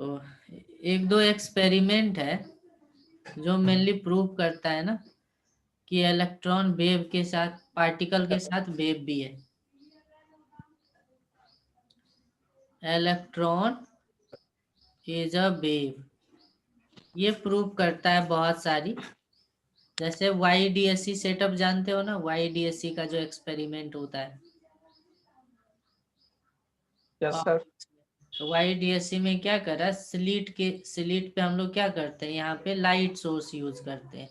तो एक दो एक्सपेरिमेंट है जो मेनली प्रूव करता है ना कि इलेक्ट्रॉन वेव के साथ, पार्टिकल के साथ वेव भी है। इलेक्ट्रॉन इज अ वेव, ये प्रूव करता है बहुत सारी। जैसे YDSC सेटअप जानते हो ना, YDSC का जो एक्सपेरिमेंट होता है। यस और सर। YDSC में क्या करा, स्लीट पे हम लोग क्या करते हैं, यहाँ पे लाइट सोर्स यूज करते हैं।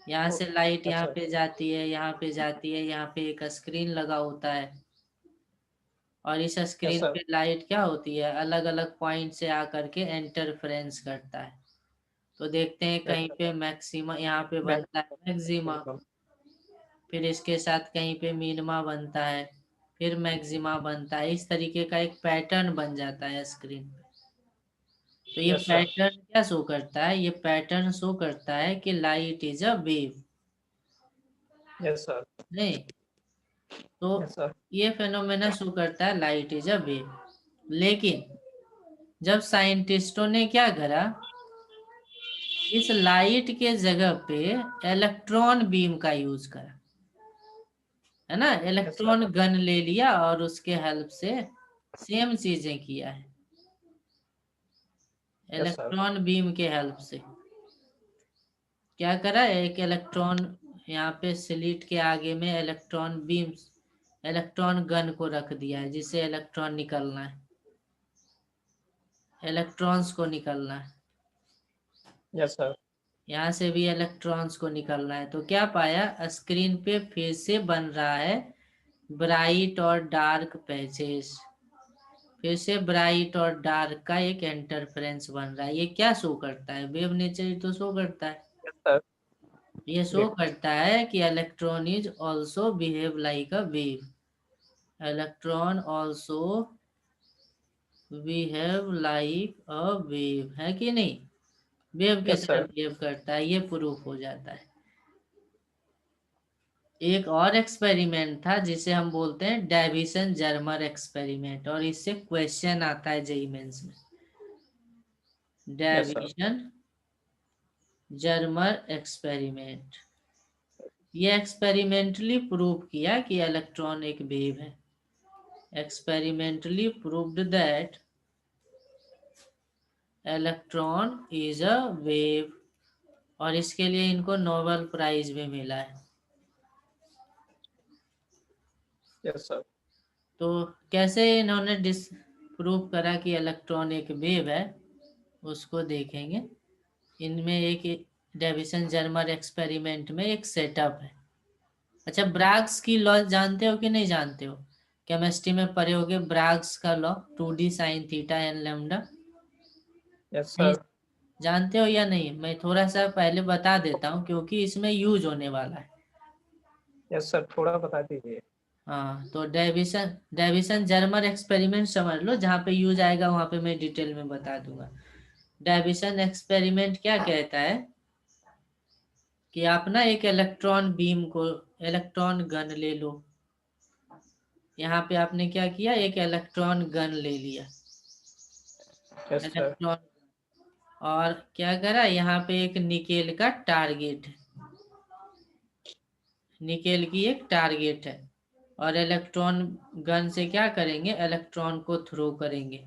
यहाँ से लाइट यस यहाँ सर। पे जाती है, यहाँ पे जाती है, यहाँ पे एक स्क्रीन लगा होता है। और इस यस स्क्रीन सर। पे लाइट क्या होती है, अलग अलग पॉइंट से आकर के इंटरफेरेंस करता है। तो देखते हैं यस कहीं सर। पे मैक्सिमा, यहाँ पे मैं बनता है मैक्सिमा, फिर इसके साथ कहीं पे मिनिमा बनता है, फिर मैक्सिमा बनता है। इस तरीके का एक पैटर्न बन जाता है स्क्रीन पे। तो ये यस सर। पैटर्न क्या शो करता है, ये पैटर्न शो करता है कि light is a wave. Yes sir. नहीं, तो यस सर। ये फेनोमेना शो करता है लाइट इज अ वेव। लेकिन जब साइंटिस्टों ने क्या करा, इस लाइट के जगह पे इलेक्ट्रॉन बीम का यूज करा, है ना। Yes sir. इलेक्ट्रॉन गन ले लिया और उसके हेल्प से सेम चीजें किया है, यस सर। इलेक्ट्रॉन बीम के हेल्प से। क्या करा, एक इलेक्ट्रॉन यहाँ पे स्लिट के आगे में इलेक्ट्रॉन बीम, इलेक्ट्रॉन गन को रख दिया है, जिससे इलेक्ट्रॉन निकलना है, इलेक्ट्रॉन्स को निकलना है। Yes sir. यहाँ से भी इलेक्ट्रॉन्स को निकलना है। तो क्या पाया, स्क्रीन पे फिर से बन रहा है ब्राइट और डार्क पैचेस। फिर से ब्राइट और डार्क का एक इंटरफेरेंस बन रहा है। ये क्या शो करता है, वेव नेचर ही तो शो करता है। Yes sir. ये शो करता है कि electron is also behave like a wave, electron also behave like a wave, है कि नहीं, वेव के यस तरह सर। बिहेव करता है। ये प्रूफ हो जाता है। एक और एक्सपेरिमेंट था जिसे हम बोलते हैं डेविसन जर्मर एक्सपेरिमेंट, और इससे क्वेश्चन आता है जेईई मेंस में। Yes sir. Davisson Germer experiment, ये एक्सपेरिमेंटली प्रूव किया कि इलेक्ट्रॉन एक वेव है। Experimentally proved that electron is a wave, और इसके लिए इनको नोबेल प्राइज भी मिला है। Yes sir. तो कैसे इन्होंने प्रूव करा कि इलेक्ट्रॉन एक वेव है, उसको देखेंगे। इनमें एक डेविसन जर्मर एक्सपेरिमेंट में एक सेटअप है। अच्छा, ब्राग्स की लॉ जानते हो कि नहीं जानते हो, केमिस्ट्री में पढ़े होगे ब्राग्स का law, 2D sine theta n lambda. Yes नहीं, सर। जानते हो या नहीं, मैं थोड़ा सा पहले बता देता हूँ क्योंकि इसमें यूज होने वाला है। यस सर, थोड़ा बता दीजिए। हाँ, तो डेविसन डेविसन जर्मर एक्सपेरिमेंट समझ लो, जहाँ पे यूज आएगा वहां पे मैं डिटेल में बता दूंगा। डेविसन एक्सपेरिमेंट क्या कहता है कि आप ना एक इलेक्ट्रॉन बीम को, इलेक्ट्रॉन गन ले लो। यहाँ पे आपने क्या किया, एक इलेक्ट्रॉन गन ले लिया, यस सर। इलेक्ट्रॉन। और क्या करा, यहाँ पे एक निकेल का टारगेट है, निकेल की एक टारगेट है। और इलेक्ट्रॉन गन से क्या करेंगे, इलेक्ट्रॉन को थ्रो करेंगे।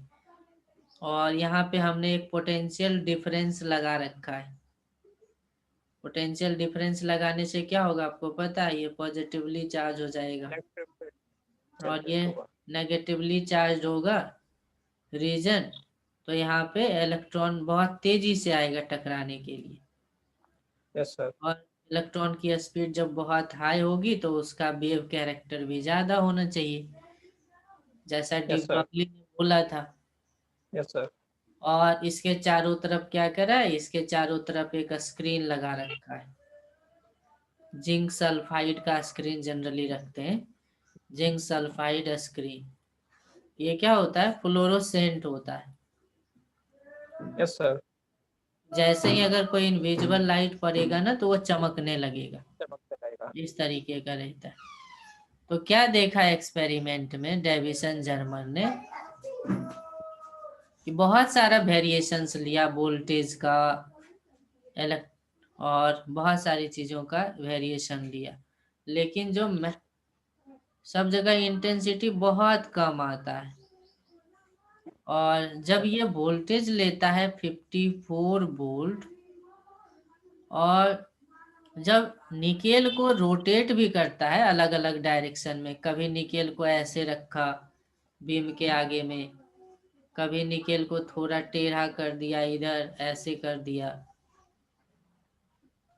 और यहाँ पे हमने एक पोटेंशियल डिफरेंस लगा रखा है। पोटेंशियल डिफरेंस लगाने से क्या होगा आपको पता है, ये पॉजिटिवली चार्ज हो जाएगा और ये होगा। नेगेटिवली चार्ज होगा रीजन। तो यहाँ पे इलेक्ट्रॉन बहुत तेजी से आएगा टकराने के लिए। Yes sir. और इलेक्ट्रॉन की स्पीड जब बहुत हाई होगी तो उसका वेव कैरेक्टर भी ज्यादा होना चाहिए, जैसा डी यस सर। ब्रॉगली ने बोला था। Yes sir. और इसके चारों तरफ क्या करा है, इसके चारों तरफ एक स्क्रीन लगा रखा है। जिंक सल्फाइड का स्क्रीन जनरली रखते हैं, जिंक सल्फाइड स्क्रीन। ये क्या होता है, फ्लोरोसेंट होता है। Yes sir. जैसे ही अगर कोई इनविजिबल लाइट पड़ेगा ना तो वो चमकने लगेगा, चमकते रहेगा। इस तरीके का रहता है। तो क्या देखा एक्सपेरिमेंट में डेविसन जर्मर ने, कि बहुत सारा वेरिएशंस लिया वोल्टेज का, और बहुत सारी चीज़ों का वेरिएशन लिया, लेकिन जो सब जगह इंटेंसिटी बहुत कम आता है। और जब ये वोल्टेज लेता है 54 वोल्ट, और जब निकेल को रोटेट भी करता है अलग अलग डायरेक्शन में, कभी निकेल को ऐसे रखा बीम के आगे में, कभी निकेल को थोड़ा टेढ़ा कर दिया, इधर ऐसे कर दिया,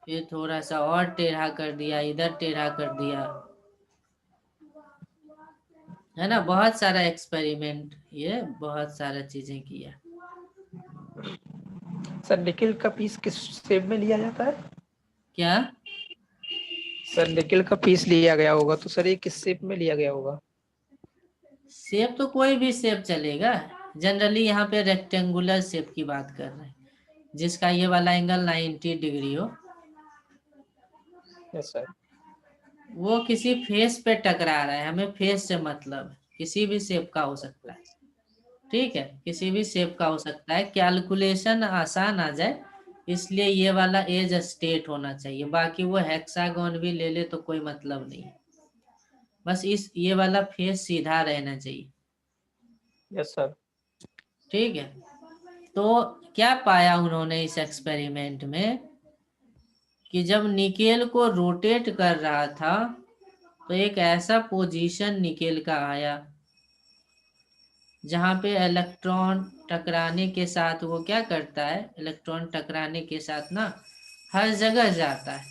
फिर थोड़ा सा और टेढ़ा कर दिया, इधर टेढ़ा कर दिया, है ना। बहुत सारा एक्सपेरिमेंट, ये बहुत सारा चीजें किया। सर निकिल का पीस किस शेप में लिया जाता है? क्या? सर निकिल का पीस लिया गया होगा तो सर ये किस शेप में लिया गया होगा? शेप तो कोई भी शेप चलेगा, जनरली यहाँ पे रेक्टेंगुलर शेप की बात कर रहे हैं, जिसका ये वाला एंगल 90 डिग्री हो। Yes sir. वो किसी फेस पे टकरा रहा है, हमें फेस से मतलब है, किसी भी शेप का हो सकता है, ठीक है, किसी भी शेप का हो सकता है, कैलकुलेशन आसान आ जाए इसलिए ये वाला एज स्टेट होना चाहिए, बाकी वो हेक्सागोन भी ले ले तो कोई मतलब नहीं है, बस ये वाला फेस सीधा रहना चाहिए। Yes sir. ठीक है, तो क्या पाया उन्होंने इस एक्सपेरिमेंट में कि जब निकेल को रोटेट कर रहा था तो एक ऐसा पोजीशन निकेल का आया जहां पे इलेक्ट्रॉन टकराने के साथ वो क्या करता है, इलेक्ट्रॉन टकराने के साथ ना हर जगह जाता है,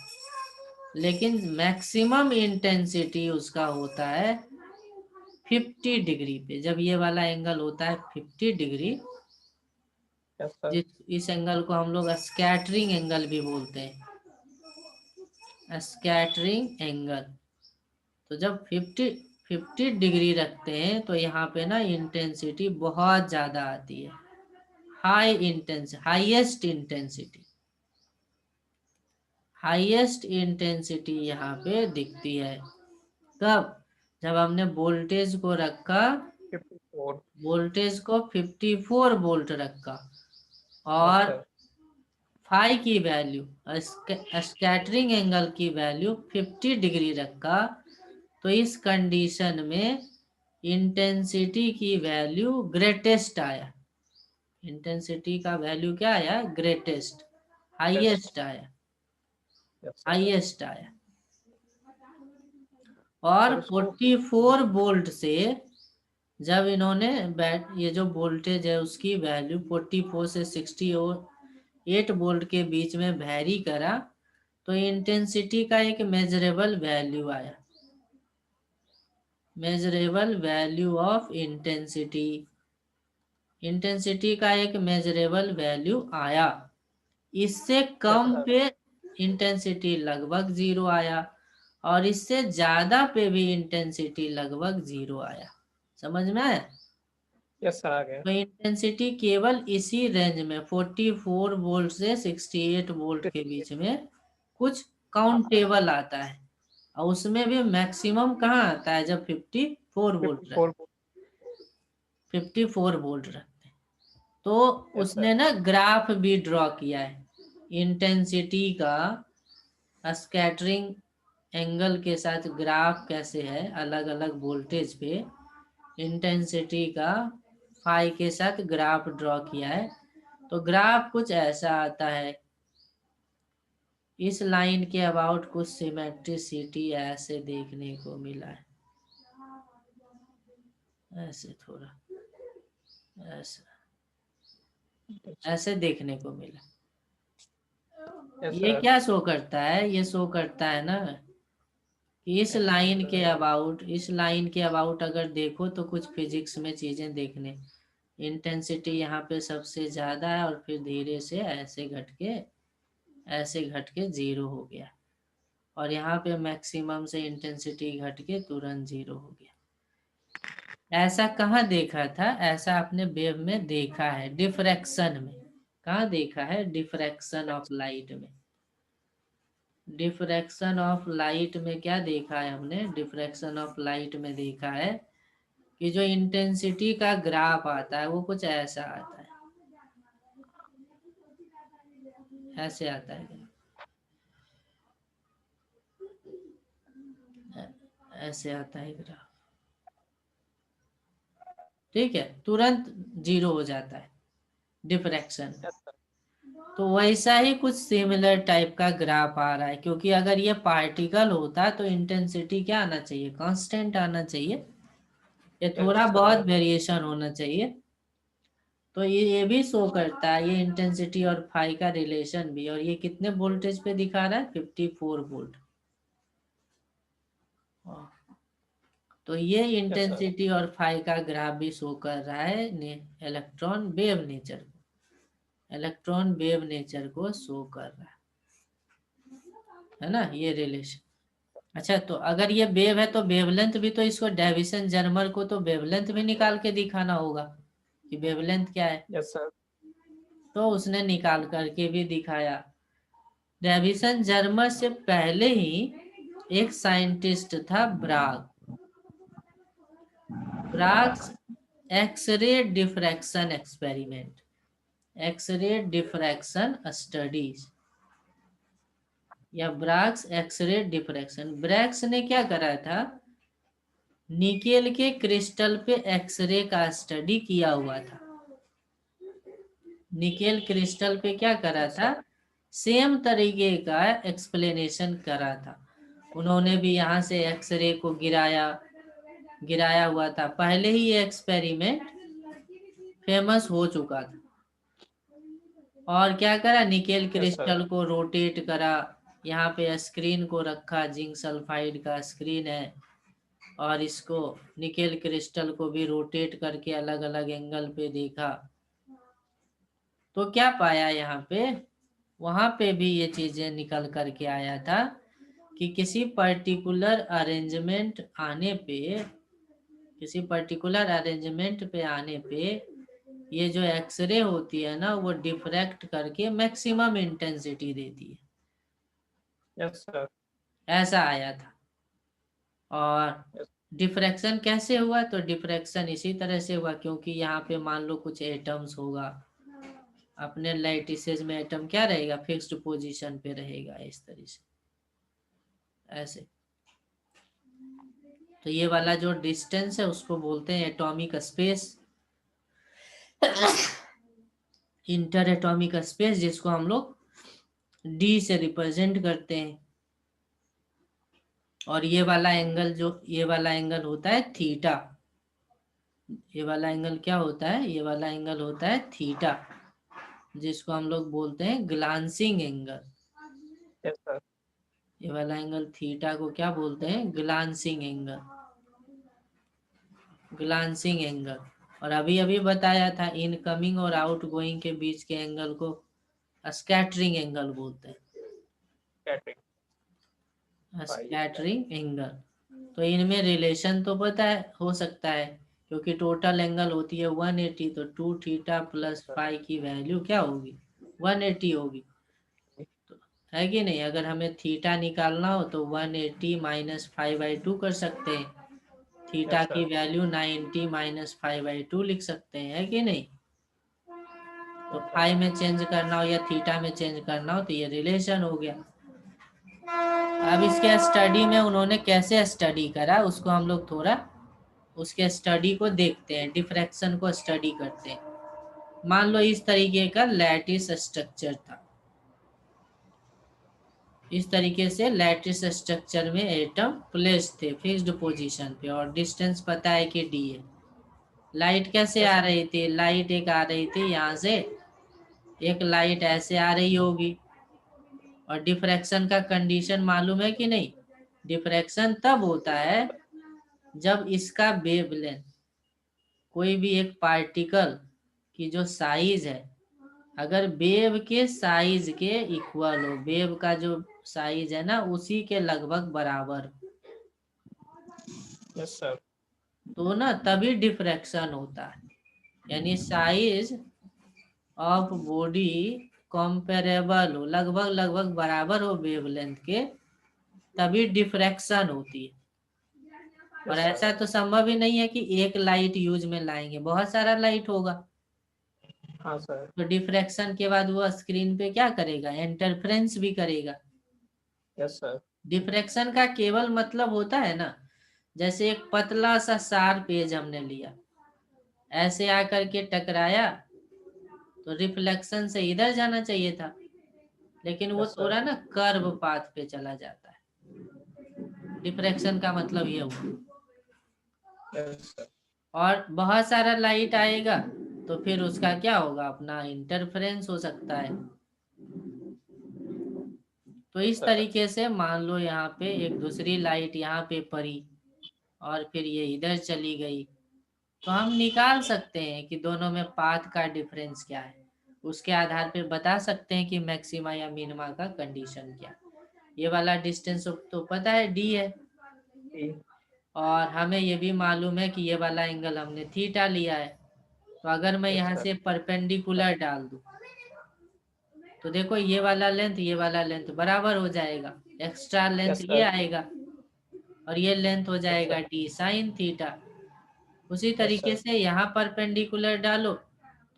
लेकिन मैक्सिमम इंटेंसिटी उसका होता है 50 डिग्री पे। जब ये वाला एंगल होता है 50 डिग्री, यस सर। इस एंगल को हम लोग स्कैटरिंग एंगल भी बोलते हैं, स्कैटरिंग एंगल। तो जब 50 डिग्री रखते हैं तो यहाँ पे ना इंटेंसिटी बहुत ज़्यादा आती है, हाईएस्ट इंटेंसिटी, हाईएस्ट इंटेंसिटी यहाँ पे दिखती है। कब? जब हमने वोल्टेज को रखा, 54। वोल्टेज को 54 वोल्ट रखा, यस और सर। फाई की वैल्यू, स्कैटरिंग एंगल की वैल्यू 50 डिग्री रखा, तो इस कंडीशन में इंटेंसिटी की वैल्यू ग्रेटेस्ट आया। इंटेंसिटी का वैल्यू क्या आया? ग्रेटेस्ट, हाईएस्ट आया, यस सर। हाईएस्ट आया। और सर उसको 44 वोल्ट से जब इन्होंने ये जो वोल्टेज है उसकी वैल्यू 44 से 68 वोल्ट के बीच में वैरी करा, तो इंटेंसिटी का एक मेजरेबल वैल्यू आया, measurable value of intensity, intensity का एक मेजरेबल वैल्यू आया। इससे यस कम सर। पे इंटेंसिटी लगभग जीरो आया, और इससे ज्यादा पे भी इंटेंसिटी लगभग जीरो आया। समझ में आया? यस सर आ गया। तो इंटेंसिटी केवल इसी रेंज में 44 वोल्ट से 68 वोल्ट के बीच में कुछ काउंटेबल आता है, और उसमें भी मैक्सिमम कहाँ आता है? जब 54 वोल्ट 54। 54 वोल्ट रखते हैं। तो यस सर। उसने ना ग्राफ भी ड्रॉ किया है इंटेंसिटी का, स्कैटरिंग एंगल के साथ ग्राफ कैसे है अलग अलग वोल्टेज पे, इंटेंसिटी का फाई के साथ ग्राफ ड्रॉ किया है। तो ग्राफ कुछ ऐसा आता है, इस लाइन के अबाउट कुछ सिमेट्रिसिटी ऐसे देखने को मिला है, ऐसे थोड़ा ऐसा, ऐसे देखने को मिला। यस ये सर। क्या शो करता है? ये शो करता है ना कि इस लाइन के अबाउट, इस लाइन के अबाउट अगर देखो तो कुछ फिजिक्स में चीजें देखने, इंटेंसिटी यहाँ पे सबसे ज्यादा है और फिर धीरे से ऐसे घट के जीरो हो गया, और यहाँ पे मैक्सिमम से इंटेंसिटी घट के तुरंत जीरो हो गया। ऐसा कहाँ देखा था? ऐसा आपने वेव में देखा है, डिफ्रैक्शन में। कहाँ देखा है? डिफ्रैक्शन ऑफ लाइट में। डिफ्रैक्शन ऑफ लाइट में क्या देखा है हमने? डिफ्रैक्शन ऑफ लाइट में देखा है कि जो इंटेंसिटी का ग्राफ आता है वो कुछ ऐसा आता है, ऐसे आता है, ऐसे आता है ग्राफ। ठीक है, तुरंत जीरो हो जाता है डिफ्रैक्शन। Yes sir. तो वैसा ही कुछ सिमिलर टाइप का ग्राफ आ रहा है, क्योंकि अगर ये पार्टिकल होता तो इंटेंसिटी क्या आना चाहिए, कांस्टेंट आना चाहिए, ये यस थोड़ा बहुत सर। वेरिएशन होना चाहिए। तो ये भी शो करता है, ये इंटेंसिटी और फाई का रिलेशन भी। और ये कितने वोल्टेज पे दिखा रहा है, 54 वोल्ट। तो ये यस सर। इंटेंसिटी और फाई का ग्राफ भी शो कर रहा है इलेक्ट्रॉन वेव नेचर को, इलेक्ट्रॉन वेव नेचर को शो कर रहा है ना, ये रिलेशन। अच्छा, तो अगर ये वेव है तो वेवलेंथ भी, तो इसको डेविसन जर्मर को तो वेवलेंथ भी निकाल के दिखाना होगा कि वेवलेंथ क्या है। Yes sir. तो उसने निकाल करके भी दिखाया। डेविसन जर्मर से पहले ही एक साइंटिस्ट था Bragg, Bragg's X-ray diffraction experiment, X-ray diffraction studies, या ब्राग्स एक्सरे डिफ्रैक्शन। ब्रैग्स ने क्या करा था, निकेल के क्रिस्टल पे एक्सरे का स्टडी किया हुआ था। निकेल क्रिस्टल पे क्या करा यस था, सर। सेम तरीके का एक्सप्लेनेशन करा था। उन्होंने भी यहाँ से एक्सरे को गिराया, गिराया हुआ था। पहले ही ये एक्सपेरिमेंट फेमस हो चुका था। और क्या करा, निकेल यस सर। क्रिस्टल को रोटेट करा, यहाँ पे स्क्रीन को रखा, जिंक सल्फाइड का स्क्रीन है, और इसको निकेल क्रिस्टल को भी रोटेट करके अलग अलग एंगल पे देखा। तो क्या पाया यहाँ पे, वहां पे भी ये चीजें निकल करके आया था कि किसी पर्टिकुलर अरेंजमेंट आने पे, किसी पर्टिकुलर अरेंजमेंट पे आने पे ये जो एक्सरे होती है ना, वो डिफ्रैक्ट करके मैक्सिमम इंटेंसिटी देती है। Yes sir. ऐसा आया था। और यस। डिफ्रैक्शन कैसे हुआ, तो डिफ्रैक्शन इसी तरह से हुआ, क्योंकि यहाँ पे मान लो कुछ एटम्स होगा, अपने लैटिसेस में एटम क्या रहेगा, फिक्स्ड पोजीशन पे रहेगा इस तरह से, ऐसे। तो ये वाला जो डिस्टेंस है उसको बोलते हैं atomic space, inter atomic space, जिसको हम लोग डी से रिप्रेजेंट करते हैं। और ये वाला एंगल, जो ये वाला एंगल होता है थीटा, ये वाला एंगल क्या होता है, ये वाला एंगल होता है थीटा, जिसको हम लोग बोलते हैं ग्लांसिंग एंगल। Yes sir. ये वाला एंगल थीटा को क्या बोलते हैं, ग्लांसिंग एंगल, ग्लांसिंग एंगल। और अभी अभी बताया था, इनकमिंग और आउटगोइंग के बीच के एंगल को स्कैटरिंग एंगल बोलते हैं, कैटरिंग। Scattering angle. तो इनमें रिलेशन तो पता है, हो सकता है, क्योंकि टोटल एंगल होती है 180, तो 2 theta yes plus sir. Phi की वैल्यू क्या होगी, 180 होगी। तो है कि नहीं, अगर हमें थीटा निकालना हो तो 180 माइनस 5/2 कर सकते हैं। थीटा यस की सर। वैल्यू 90 माइनस 5/2 लिख सकते हैं, है कि नहीं। तो यस सर। फाई में चेंज करना हो या थीटा में चेंज करना हो तो ये रिलेशन हो गया। अब इसके स्टडी में उन्होंने कैसे स्टडी करा, उसको हम लोग थोड़ा उसके स्टडी को देखते हैं, डिफ्रैक्शन को स्टडी करते हैं। मान लो इस तरीके का लैटिस स्ट्रक्चर था, इस तरीके से लैटिस स्ट्रक्चर में एटम प्लेस थे फिक्स्ड पोजीशन पे, और डिस्टेंस पता है कि डी है। लाइट कैसे यस आ सर। रही थी, लाइट एक आ रही थी यहाँ से, एक लाइट ऐसे आ रही होगी। और डिफ्रैक्शन का कंडीशन मालूम है कि नहीं, डिफ्रैक्शन तब होता है जब इसका वेवलेंथ, कोई भी एक पार्टिकल की जो साइज है, अगर वेव के साइज के इक्वल हो, वेव का जो साइज है ना उसी के लगभग बराबर, यस सर। तो ना तभी डिफ्रैक्शन होता है। यानी साइज ऑफ बॉडी कंपेरेबल हो, लगभग लगभग बराबर हो वेवलेंथ के, तभी डिफ्रैक्शन होती है। और यस सर। ऐसा तो संभव ही नहीं है कि एक लाइट यूज में लाएंगे, बहुत सारा लाइट होगा। हाँ सर। तो डिफ्रैक्शन के बाद वो स्क्रीन पे क्या करेगा, इंटरफेरेंस भी करेगा। Yes sir. डिफ्रैक्शन का केवल मतलब होता है ना, जैसे एक पतला सा शार्प पेज हमने लिया, ऐसे आकर के टकराया, तो रिफ्लेक्शन से इधर जाना चाहिए था, लेकिन वो यस सर। थोड़ा ना कर्व पाथ पे चला जाता है। डिफ्रैक्शन का मतलब ये हुआ। Yes sir. और बहुत सारा लाइट आएगा तो फिर उसका क्या होगा, अपना इंटरफेरेंस हो सकता है। तो इस सर। तरीके से मान लो यहाँ पे एक दूसरी लाइट यहाँ पे पड़ी और फिर ये इधर चली गई, तो हम निकाल सकते हैं कि दोनों में पाथ का डिफरेंस क्या है। उसके आधार पे बता सकते हैं कि मैक्सिमा या मिनिमा का कंडीशन क्या है। ये वाला डिस्टेंस तो पता है डी है, और हमें ये भी मालूम है कि ये वाला एंगल हमने थीटा लिया है। तो अगर मैं यस यहाँ सर। से परपेंडिकुलर डाल दूं तो देखो ये वाला लेंथ बराबर हो जाएगा, एक्स्ट्रा लेंथ यस ये सर। आएगा और ये लेंथ हो यस जाएगा सर। D sine theta. उसी यस तरीके सर। से यहाँ परपेंडिकुलर डालो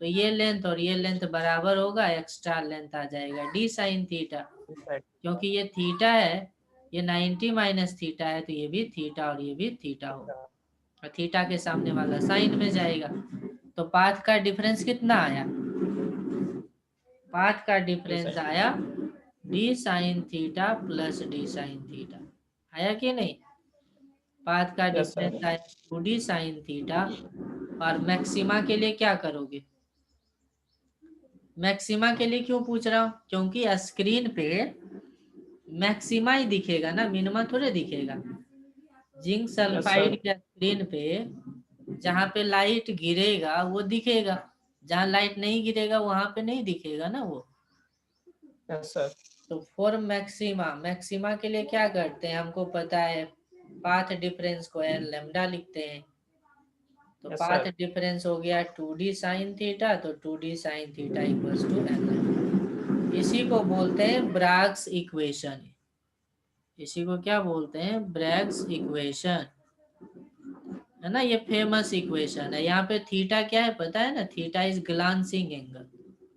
तो ये लेंथ और ये लेंथ बराबर होगा, एक्स्ट्रा लेंथ आ जाएगा डी साइन थीटा। क्योंकि ये थीटा है, ये 90 माइनस थीटा है, तो ये भी थीटा और ये भी थीटा होगा, और थीटा के सामने वाला साइन में जाएगा। तो पाथ का डिफरेंस कितना आया, पाथ का डिफरेंस आया D sine theta plus D sine theta, आया कि नहीं। पाथ का यस सर। डिफरेंस आया 2d साइन थीटा। और मैक्सिमा के लिए क्या करोगे, मैक्सिमा के लिए क्यों पूछ रहा हूं, क्योंकि स्क्रीन पे मैक्सिमा ही दिखेगा ना, मिनिमा थोड़े दिखेगा। Zinc yes sir. सल्फाइड के स्क्रीन पे जहाँ पे लाइट गिरेगा वो दिखेगा, जहाँ लाइट नहीं गिरेगा वहां पे नहीं दिखेगा ना वो। Yes sir. तो फॉर मैक्सिमा, मैक्सिमा के लिए क्या करते हैं, हमको पता है पाथ डिफरेंस को एन लेमडा लिखते हैं। तो यस पाथ सर। डिफरेंस हो गया 2d साइन थीटा, तो 2d sine theta equals to n. इसी को बोलते हैं ब्राग्स इक्वेशन, इसी को क्या बोलते हैं, ब्रैग्स इक्वेशन, है ना। ये फेमस इक्वेशन है। यहाँ पे थीटा क्या है पता है ना, theta is glancing angle.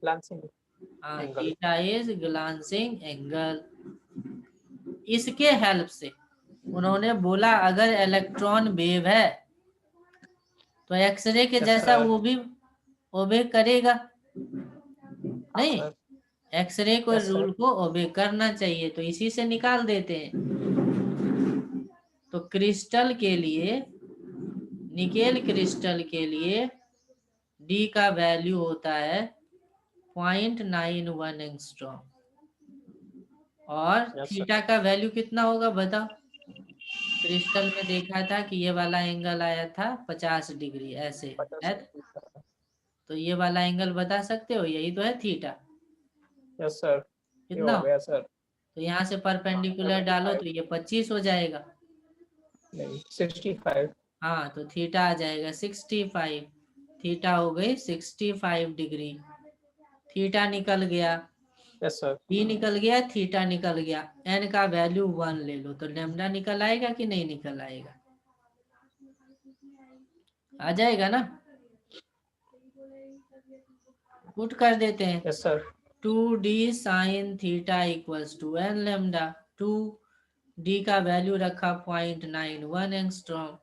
Glancing हाँ, angle. Theta is glancing angle. इसके हेल्प से उन्होंने बोला अगर इलेक्ट्रॉन वेव है तो एक्सरे के यस जैसा सर। वो भी ओबे करेगा, हाँ नहीं, सर। एक्सरे को यस सर। रूल को ओबे करना चाहिए, तो इसी से निकाल देते हैं। तो क्रिस्टल के लिए, निकेल क्रिस्टल के लिए डी का वैल्यू होता है 0.91 एंगस्ट्रॉम, और यस सर। थीटा का वैल्यू कितना होगा बताओ। क्रिस्टल में देखा था कि ये वाला एंगल आया था 50 डिग्री ऐसे, 50 है। तो ये वाला एंगल बता सकते हो, यही तो है थीटा। Yes sir. ये कितना हो हो? गया सर। तो यहाँ से परपेंडिकुलर डालो 75। तो ये 25 हो जाएगा। नहीं, 65। हाँ, तो थीटा आ जाएगा 65। थीटा हो गई 65 डिग्री। थीटा निकल गया, यस सर। बी निकल गया, थीटा निकल गया, एन का वैल्यू 1 ले लो तो लेमडा निकल आएगा कि नहीं निकल आएगा, आ जाएगा ना। पुट कर देते हैं, yes sir. 2d sine theta equals to n lambda. 2d का वैल्यू रखा 0.91 एंगस्ट्रॉम,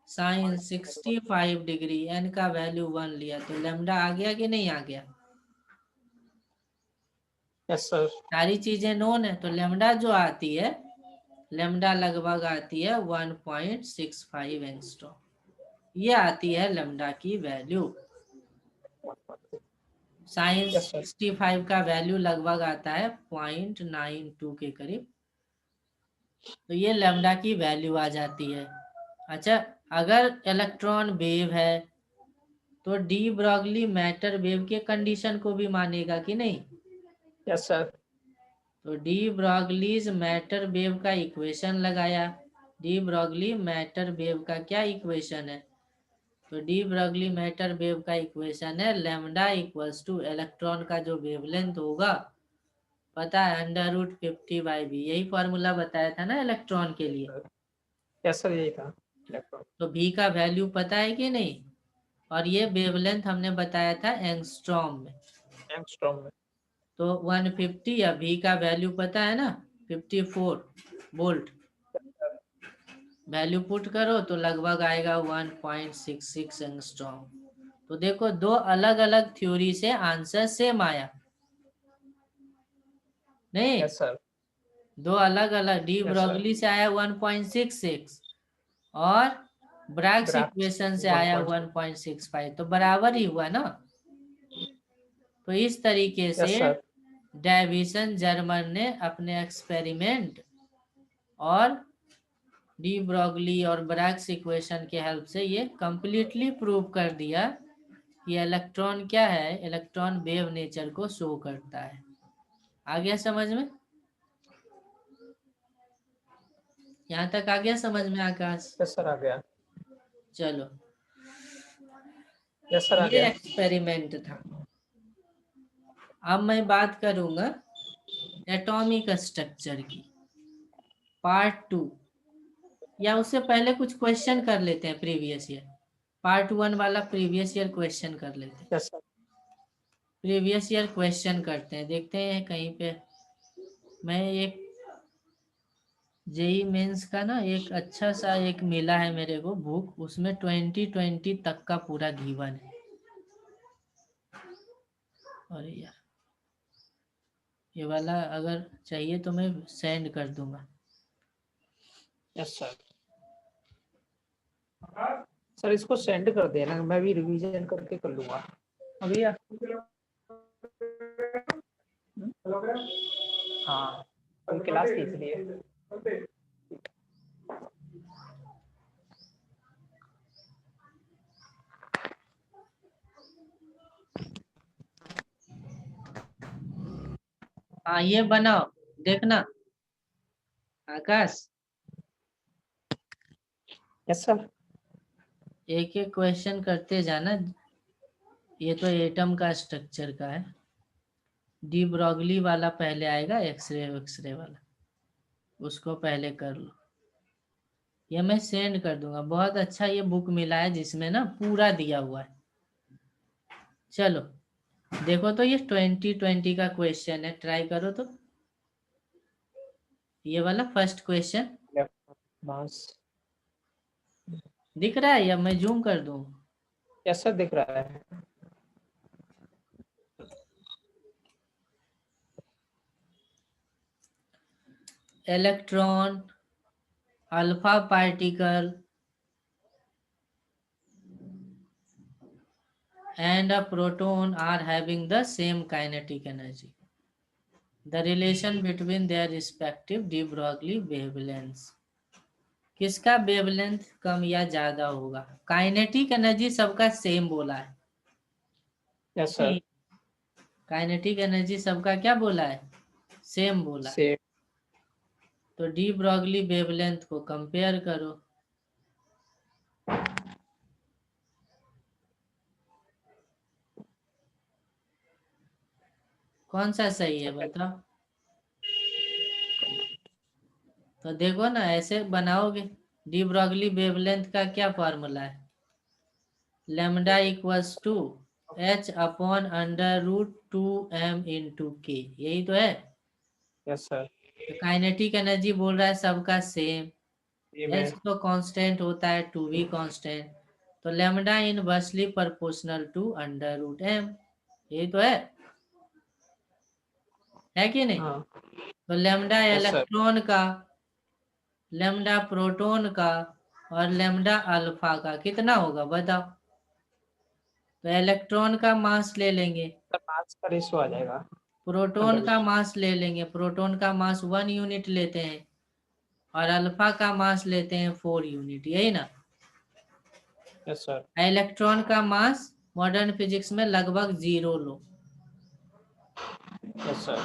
साइन 65 डिग्री, एन का वैल्यू 1 लिया, तो लेमडा आ गया कि नहीं आ गया। Yes sir. सारी चीजें नोन है, तो लेमडा जो आती है, लेमडा लगभग आती है 1.65 एंगस्ट्रॉम, ये आती है लेमडा की वैल्यू। Sign yes sir. 65 का वैल्यू लगभग आता है 0.92 के करीब, तो ये लेमडा की वैल्यू आ जाती है। अच्छा, अगर इलेक्ट्रॉन वेव है तो डी ब्रॉगली मैटर वेव के कंडीशन को भी मानेगा कि नहीं। Yes sir. तो डी ब्रॉगलीज मैटर वेव का इक्वेशन लगाया। डी ब्रॉगली मैटर वेव का क्या इक्वेशन है, तो डी ब्रॉगली मैटर वेव का इक्वेशन है लैम्डा इक्वल्स टू इलेक्ट्रॉन का जो वेवलेंथ होगा, पता है, √50/v, यही फॉर्मूला बताया था ना इलेक्ट्रॉन के लिए। यस सर, यही था इलेक्ट्रॉन। तो v का वैल्यू पता है कि नहीं, और ये वेवलेंथ हमने बताया था एंगस्ट्रॉम में। एंगस्ट्रॉम में। तो 150 या V का वैल्यू पता है ना, 54 वोल्ट। वैल्यू पुट करो तो लगभग आएगा 1.66 एंगस्ट्रॉम। तो देखो दो अलग अलग थ्योरी से आंसर सेम आया नहीं। Yes sir. दो अलग अलग, डी ब्रोगली से आया 1.66 और ब्रैग्स ग्राफ्स इक्वेशन से आया 1.65, तो बराबर ही हुआ ना। तो इस तरीके से यस सर। डेविसन जर्मन ने अपने एक्सपेरिमेंट और डी ब्रोगली और ब्रैग्स इक्वेशन के हेल्प से ये कंप्लीटली प्रूव कर दिया कि इलेक्ट्रॉन क्या है, इलेक्ट्रॉन वेव नेचर को शो करता है। आ गया समझ में? यहाँ तक आ गया समझ में आकाश? यस सर आ गया। चलो, यस सर आ ये गया। एक्सपेरिमेंट था। अब मैं बात करूंगा एटॉमिक स्ट्रक्चर की, पार्ट 2। या उससे पहले कुछ क्वेश्चन कर लेते हैं प्रीवियस ईयर। पार्ट 1 वाला प्रीवियस ईयर क्वेश्चन कर लेते हैं। Yes sir. Previous year question करते हैं, देखते हैं कहीं पे। मैं एक जेई मेंस का ना एक अच्छा सा एक मिला है मेरे को बुक, उसमें 2020 तक का पूरा गिवन है। अरे यार, ये वाला अगर चाहिए तो मैं सेंड कर दूंगा। Yes sir. सर इसको सेंड कर देना, मैं भी रिवीजन करके कर लूंगा अभी। हाँ, हम क्लास की इसलिए। हाँ ये बनाओ, देखना आकाश। Yes sir. एक एक क्वेश्चन करते जाना। ये तो एटम का स्ट्रक्चर का है। डी ब्रोगली वाला पहले आएगा, एक्सरे वाला, उसको पहले कर लो। ये मैं सेंड कर दूंगा। बहुत अच्छा ये बुक मिला है जिसमें ना पूरा दिया हुआ है। चलो देखो, तो ये 2020 का क्वेश्चन है, ट्राई करो तो। ये वाला फर्स्ट क्वेश्चन मास। दिख रहा है या मैं जूम कर दूं? यस सर दिख रहा है। Electron, alpha particle and a proton are having the same kinetic energy. The relation between their respective de Broglie wavelengths. किसका वेवलेंथ कम या ज्यादा होगा? काइनेटिक एनर्जी सबका सेम बोला है। Yes sir. काइनेटिक एनर्जी सबका क्या बोला है? सेम बोला है। से तो डी ब्रॉगली वेवलेंथ को कंपेयर करो। कौन सा सही है बताओ? तो देखो ना, ऐसे बनाओगे। डी ब्रॉगली वेवलेंथ का क्या फॉर्मूला है? Lambda equals to h upon under root 2m into k, यही तो है। Yes sir. तो काइनेटिक एनर्जी बोल रहा है सबका सेम। h तो कांस्टेंट होता है, 2 भी कांस्टेंट। तो lambda inversely proportional to under root m, यही तो है कि नहीं? हाँ। तो लैम्डा यस सर। इलेक्ट्रॉन का, लैम्डा प्रोटॉन का और लैम्डा अल्फा का कितना होगा बताओ? तो इलेक्ट्रॉन का मास ले लेंगे, सर मास का रेशो आ जाएगा प्रोटॉन का 100। मास ले लेंगे। प्रोटॉन का मास 1 यूनिट लेते हैं और अल्फा का मास लेते हैं 4 यूनिट, यही ना? Yes sir. इलेक्ट्रॉन का मास मॉडर्न फिजिक्स में लगभग 0 लो। Yes sir.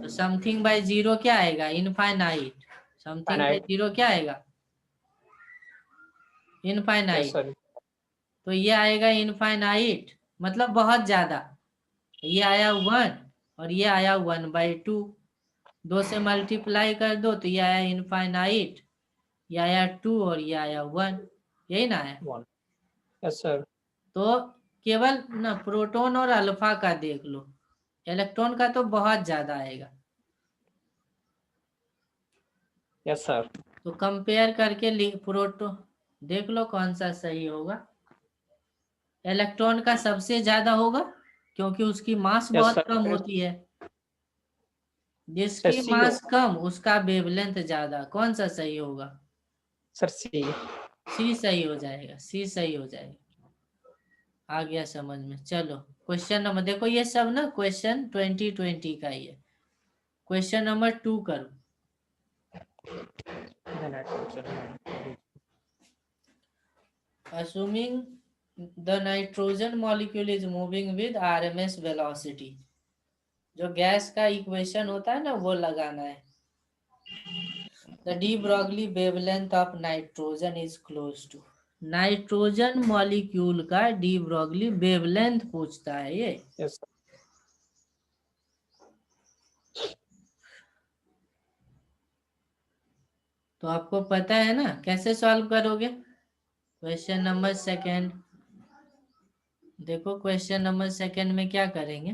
तो समथिंग बाय 0 क्या आएगा? इनफाइनाइट। Something bye finite. 0 क्या आएगा? Yes infinite. सर। तो ये आएगा इनफाइनाइट, मतलब बहुत ज्यादा। ये आया 1 और ये आया 1/2। 2 से मल्टीप्लाई कर दो तो ये आया इनफाइनाइट, ये आया 2 और ये आया 1, यही ना है? 1। Yes sir. तो केवल ना प्रोटॉन और अल्फा का देख लो, इलेक्ट्रॉन का तो बहुत ज्यादा आएगा। Yes sir. तो कंपेयर करके प्रोटॉन देख लो कौन सा सही होगा। इलेक्ट्रॉन का सबसे ज्यादा होगा क्योंकि उसकी मास यस बहुत कम सर। होती है। जिसकी सी मास होगा कम उसका वेवलेंथ ज्यादा। कौन सा सही होगा? सर, सी। सी सही हो जाएगा, सी सही हो जाएगा। आ गया समझ में। चलो क्वेश्चन नंबर, देखो ये सब ना क्वेश्चन 2020 का ही है। क्वेश्चन नंबर 2 करो। Assuming the nitrogen molecule is moving with RMS velocity, जो गैस का इक्वेशन होता है ना वो लगाना है। The de Broglie wavelength of nitrogen is close to, nitrogen molecule का डी ब्रॉगली वेवलेंथ पूछता है ये। Yes sir. तो आपको पता है ना कैसे सॉल्व करोगे। क्वेश्चन नंबर सेकंड देखो, क्वेश्चन नंबर सेकंड में क्या करेंगे।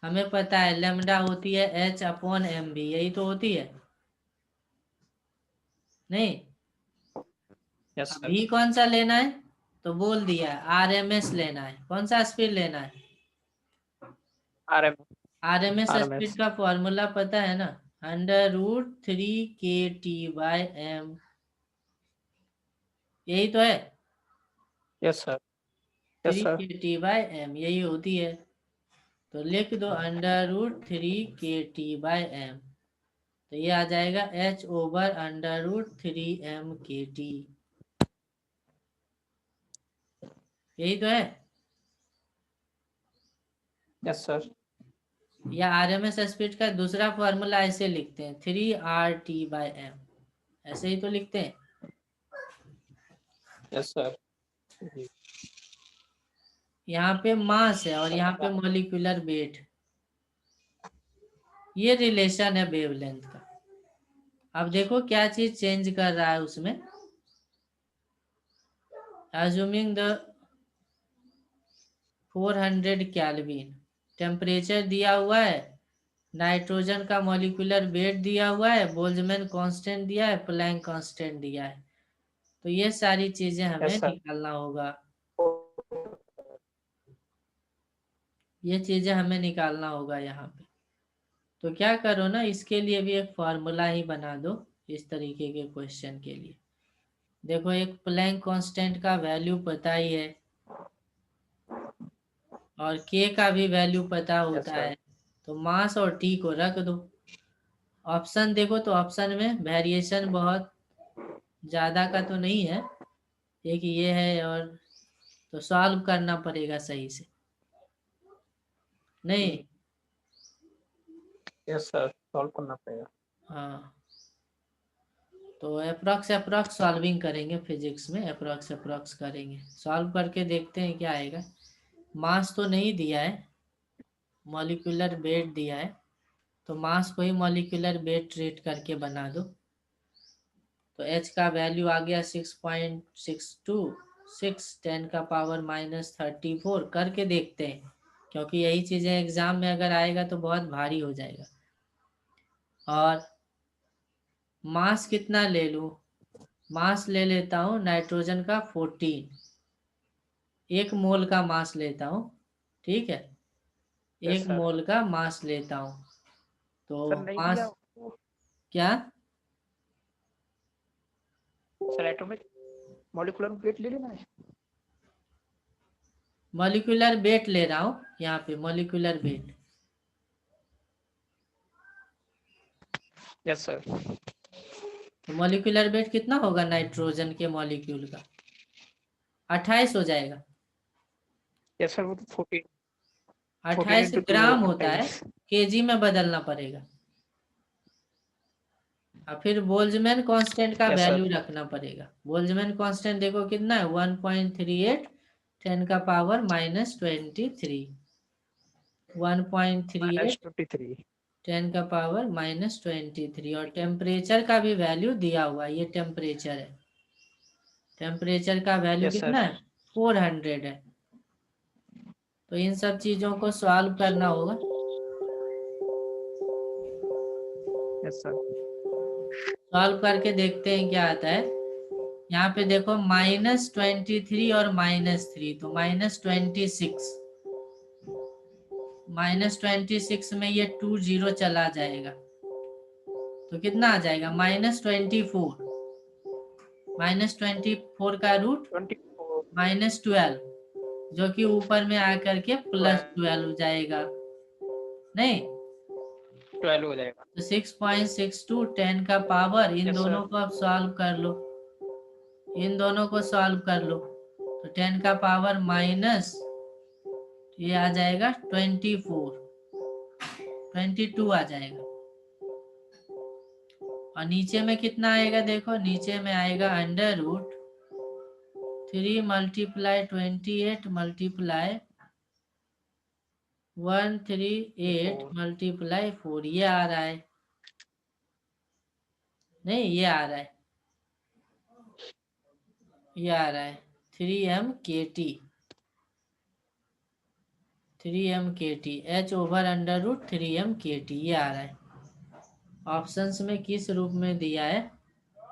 हमें पता है लेमडा होती है H/mv, यही तो होती है नहीं। Yes sir. अभी कौन सा लेना है तो बोल दिया RMS लेना है। कौन सा स्पीड लेना है? RM RMS speed RMS. का फॉर्मूला पता है ना, √3kT/m, यही तो है। Yes sir. Yes three sir. के टी बाई एम यही होती है। तो लिख दो √3kT/m, तो ये आ जाएगा H/√3m/kT, यही तो है। Yes sir. या RMS स्पीड का दूसरा फॉर्मूला ऐसे लिखते हैं 3RT/m, ऐसे ही तो लिखते हैं। Yes sir. यहाँ पे मास है और यहाँ पे मॉलिक्यूलर वेट, ये रिलेशन है वेवलेंथ का। अब देखो क्या चीज चेंज कर रहा है उसमें। अज्यूमिंग द 400 केल्विन टेम्परेचर दिया हुआ है, नाइट्रोजन का मॉलिक्यूलर वेट दिया हुआ है, बोल्ट्जमैन कांस्टेंट दिया है, प्लैंक कांस्टेंट दिया है। तो ये सारी चीजें हमें यस सर। निकालना होगा। ये चीजें हमें निकालना होगा यहाँ पे। तो क्या करो ना, इसके लिए भी एक फॉर्मूला ही बना दो इस तरीके के क्वेश्चन के लिए। देखो एक प्लैंक कांस्टेंट का वैल्यू पता ही है और के का भी वैल्यू पता यस होता सर। है। तो मास और टी को रख दो। ऑप्शन देखो तो ऑप्शन में वेरिएशन बहुत ज्यादा का तो नहीं है, एक ये है और, तो सॉल्व करना पड़ेगा सही से नहीं। यस सर, सॉल्व करना पड़ेगा। हाँ तो अप्रॉक्स सॉल्विंग करेंगे, फिजिक्स में अप्रॉक्स करेंगे, सॉल्व करके देखते हैं क्या आएगा। मास तो नहीं दिया है, मॉलिक्यूलर वेट दिया है, तो मास को ही मॉलिक्यूलर वेट ट्रीट करके बना दो। तो H का वैल्यू आ गया 6.626, 10⁻⁻34 करके देखते हैं, क्योंकि यही चीजें एग्जाम में अगर आएगा तो बहुत भारी हो जाएगा। और मास कितना ले लूं, मास ले लेता हूं नाइट्रोजन का 14, 1 मोल का मास लेता हूं, ठीक है, यस एक सर। मोल का मास लेता हूं। तो सर नहीं दिया। मास क्या, सर एटॉमिक मॉलिक्यूलर वेट ले लेना है। मॉलिक्यूलर वेट ले रहा हूं यहाँ पे, मॉलिक्यूलर वेट। Yes sir. तो मॉलिक्यूलर वेट कितना होगा नाइट्रोजन के मॉलिक्यूल का? 28 हो जाएगा। यस सर, वो तो 14। 14 28 इंटू 2 ग्राम होता है, 28। केजी में बदलना पड़ेगा। और फिर बोल्ट्जमैन कांस्टेंट का यस वैल्यू सर। रखना पड़ेगा। बोल्ट्जमैन कांस्टेंट देखो कितना है, 1.38, 10⁻⁻23, 1.38 -23। 10⁻⁻23। और टेम्परेचर का भी वैल्यू दिया हुआ है, ये टेम्परेचर है। टेम्परेचर का वैल्यू यस कितना सर। है 400 है। तो इन सब चीजों को सॉल्व करना होगा। Yes sir. सॉल्व करके देखते हैं क्या आता है। यहाँ पे देखो -23 और -3, तो -26। -26 में ये 2 0 चला जाएगा, तो कितना आ जाएगा -24। -24 का रूट 24 -12, जो कि ऊपर में आकर के 12 +12 हो जाएगा। नहीं, 12 हो जाएगा। तो 6.62 10 का पावर, इन यस दोनों सर। को आप सॉल्व कर लो। इन दोनों को सॉल्व कर लो, तो 10 का पावर माइनस, ये आ जाएगा 22 आ जाएगा। और नीचे में कितना आएगा, देखो नीचे में आएगा √3 मल्टीप्लाई 28 मल्टीप्लाई 138 मल्टीप्लाई 4, ये आ रहा है। नहीं, ये आ रहा है, ये आ रहा है 3m/kT। 3m/kT, h/√3m/kT, ये आ रहा है। ऑप्शंस में किस रूप में दिया है?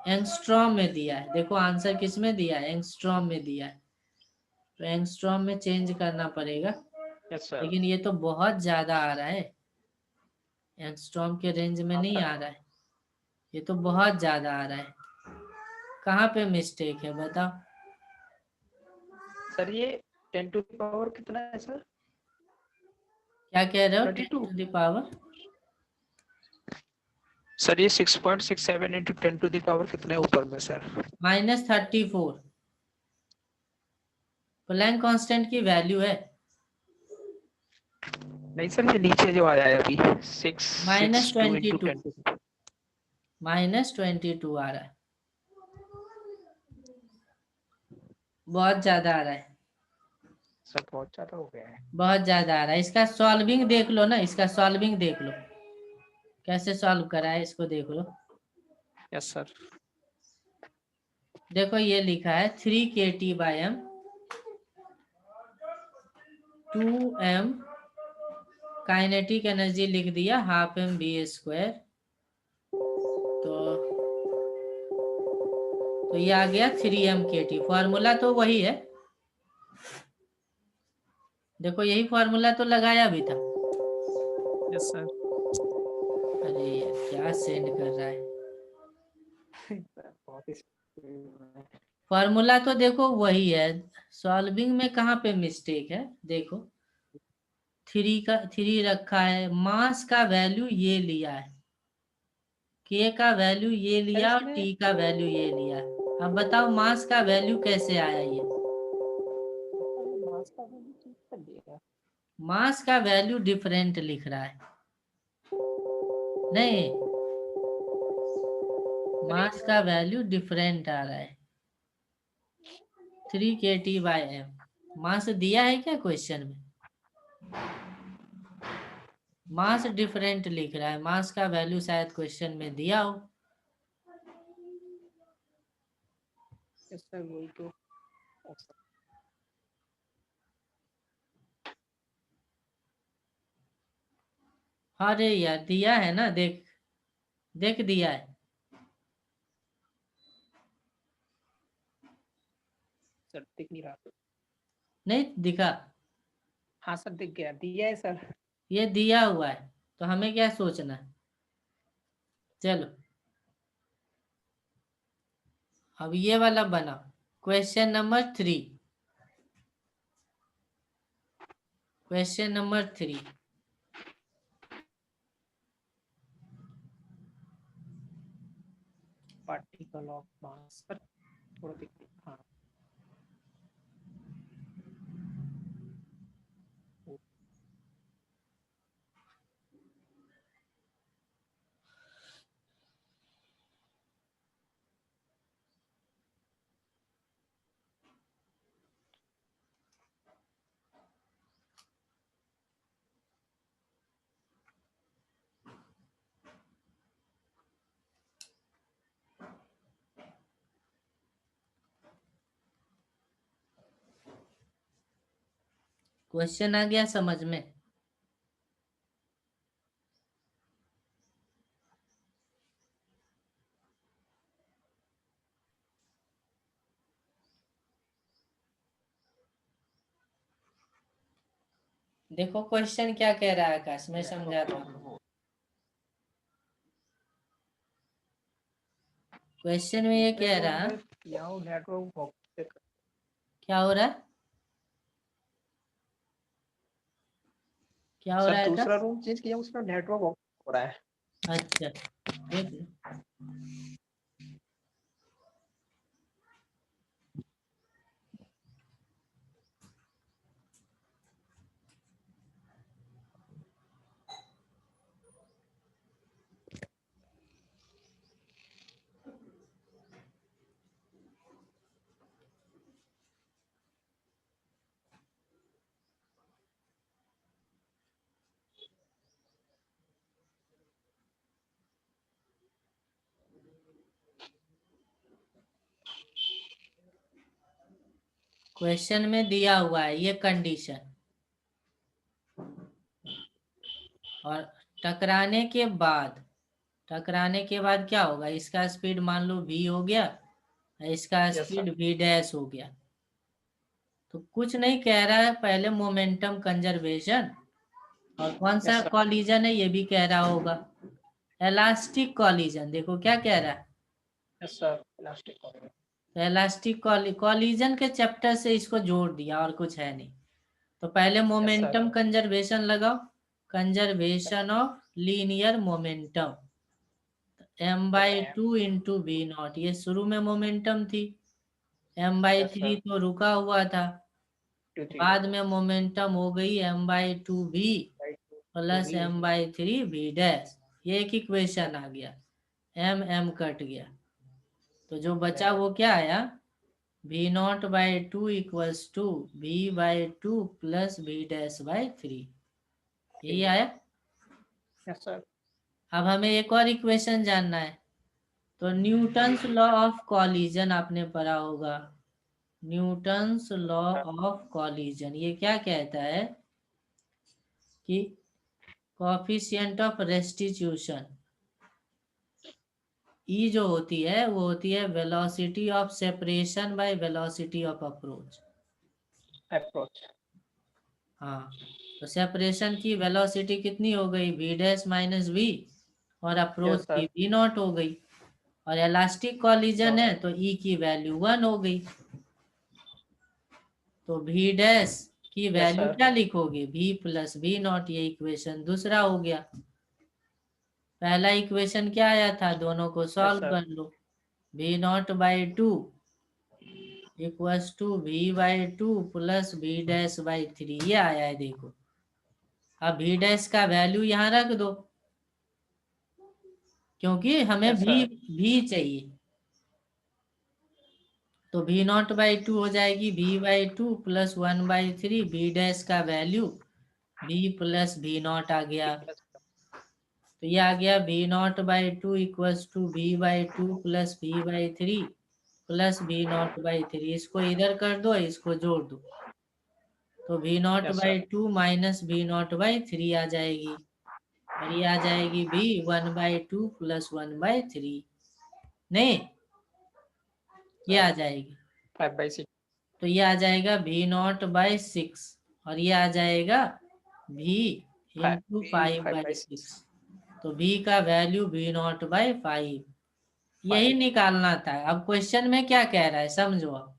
एंगस्ट्रॉम में दिया है। देखो आंसर किस में दिया है? एंगस्ट्रॉम में दिया है, तो एंगस्ट्रॉम में चेंज करना पड़ेगा। Yes sir. लेकिन ये तो बहुत ज्यादा आ रहा है, एंगस्ट्रॉम के रेंज में नहीं आ रहा है, ये तो बहुत ज्यादा आ रहा है। कहाँ पे मिस्टेक है बताओ? सर ये 10 टू द पावर कितना है सर? क्या कह रहे हो? 10 32। टू द पावर सर ये 6.67 इंटू 10 टू द पावर कितना है ऊपर में सर? -34 प्लैंक कांस्टेंट की वैल्यू है। नहीं सर, ये नीचे जो आया है अभी 662 इंटू -22 10 टू। -22 आ रहा है, बहुत ज्यादा आ रहा है, सर बहुत ज्यादा हो गया है। बहुत ज्यादा आ रहा है। इसका सॉल्विंग देख लो ना, इसका सॉल्विंग देख लो, कैसे सॉल्व करा है इसको देख लो। Yes sir. देखो ये लिखा है 3kT/m, 2m काइनेटिक एनर्जी लिख दिया, ½ mv²। तो ये आ गया 3m/kT। फॉर्मूला तो वही है, देखो यही फॉर्मूला तो लगाया भी था। Yes sir. अरे यार क्या सेंड कर रहा है? बहुत ही फॉर्मूला तो देखो वही है, सॉल्विंग में कहाँ पे मिस्टेक है देखो। 3 रखा है, मास का वैल्यू ये लिया है, के का वैल्यू ये सर लिया और इसमें टी का वैल्यू ये लिया। अब बताओ मास का वैल्यू कैसे आया ये? मास का वैल्यू ठीक कर दिया। मास का वैल्यू डिफरेंट लिख रहा है। नहीं, सर एक मास का वैल्यू डिफरेंट आ रहा है, 3kT/m। मास दिया है क्या क्वेश्चन में? मास डिफरेंट लिख रहा है, मास का वैल्यू शायद क्वेश्चन में दिया हो। यस सर वही तो। अरे यार दिया है ना, देख, देख दिया है। सर दिख नहीं रहा। नहीं दिखा? हाँ सर दिख गया, दिया है सर। ये दिया हुआ है, तो हमें क्या सोचना है? चलो अब ये वाला बना, question number 3। Particle of mass sir, थोड़ा दिख हाँ। क्वेश्चन आ गया समझ में? देखो क्वेश्चन क्या कह रहा है आकाश, मैं समझाता हूँ। क्वेश्चन में ये कह रहा, नेटवर्क क्या हो रहा है, क्या हो सर रहा है दूसरा आकाश? रूम चेंज किया, उसमें नेटवर्क हो रहा है। अच्छा देख लो। क्वेश्चन में दिया हुआ है ये कंडीशन, और टकराने के बाद क्या होगा, इसका स्पीड मान लो v हो गया, इसका yes sir. Speed v dash हो गया। तो कुछ नहीं कह रहा है, पहले मोमेंटम कंजर्वेशन, और कौन सा यस सर। कॉलिजन है ये भी कह रहा होगा, इलास्टिक कॉलिजन। देखो क्या कह रहा है, यस सर, इलास्टिक। तो इलास्टिक कॉलिजन के चैप्टर से इसको जोड़ दिया, और कुछ है नहीं। तो पहले यस सर। मोमेंटम कंजर्वेशन लगाओ, conservation of linear momentum, m/2 into v naught, ये शुरू में मोमेंटम थी, यस m/3 सर। तो रुका हुआ था, 2 3 बाद में मोमेंटम हो गई m/2 v two plus v. m/3 v dash. ये एक इक्वेशन आ गया, m कट गया, तो जो बचा वो क्या आया, v0/2 equals to v/2 plus v dash, यही आया। Yes sir. अब हमें एक और इक्वेशन जानना है, तो न्यूटन्स लॉ ऑफ कॉलिजन आपने पढ़ा होगा, न्यूटन्स लॉ ऑफ कॉलिजन ये क्या कहता है कि कोफिशिएंट ऑफ रेस्टिट्यूशन, ई जो होती है वो होती है velocity of separation by velocity of approach. Approach. हाँ, तो सेपरेशन की वेलोसिटी कितनी हो गई, v डैश माइनस v, और अप्रोच यस की सर। v नॉट हो गई, और इलास्टिक कॉलिजन है तो e की वैल्यू 1 हो गई। तो v डैश की यस वैल्यू सर। क्या लिखोगे, v प्लस v नॉट, ये इक्वेशन दूसरा हो गया। पहला इक्वेशन क्या आया था, दोनों को यस सॉल्व सर। कर लो, v0/2 equals to v/2 plus v dash, ये आया है देखो। अब v डैश का वैल्यू यहाँ रख दो, क्योंकि हमें यस v सर। v चाहिए, तो v0/2 हो जाएगी v/2 प्लस 1/3, v डैश का value v plus v naught आ गया। तो ये आ गया v0/2 equals to v/2 plus v/3 plus v0/3, इसको इधर कर दो, इसको जोड़ दो, तो yes sir. v0/2 minus v0/3 आ जाएगी, और ये आ जाएगी v 1/2 प्लस 1/3, नहीं ये आ जाएगी, 5/6। तो ये आ जाएगा v0/6, और ये आ जाएगा v इंटू 5/6, तो v का वैल्यू v0/5, यही 5। निकालना था। अब क्वेश्चन में क्या कह रहा है समझो, अब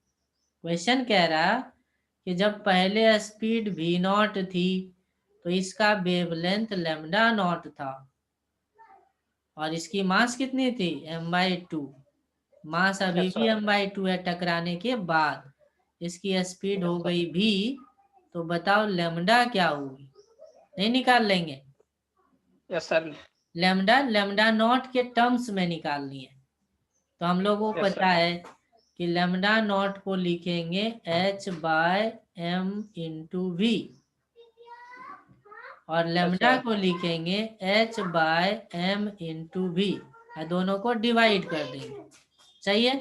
क्वेश्चन कह रहा कि जब पहले स्पीड v0 थी तो इसका वेवलेंथ लैम्डा नॉट था, और इसकी मास कितनी थी, m/2, मास अभी यस भी सर। m/2 है, टकराने के बाद इसकी स्पीड हो यस सर। गई v, तो बताओ लैम्डा क्या होगी, नहीं निकाल लेंगे, यस सर। लैम्डा नॉट के टर्म्स में निकालनी है। तो हम लोग को यस पता सर। है कि लैम्डा नॉट को लिखेंगे h/m इंटू वी, और यस लैम्डा सर। को लिखेंगे h/m इंटू वी, दोनों को डिवाइड कर देंगे, सही है।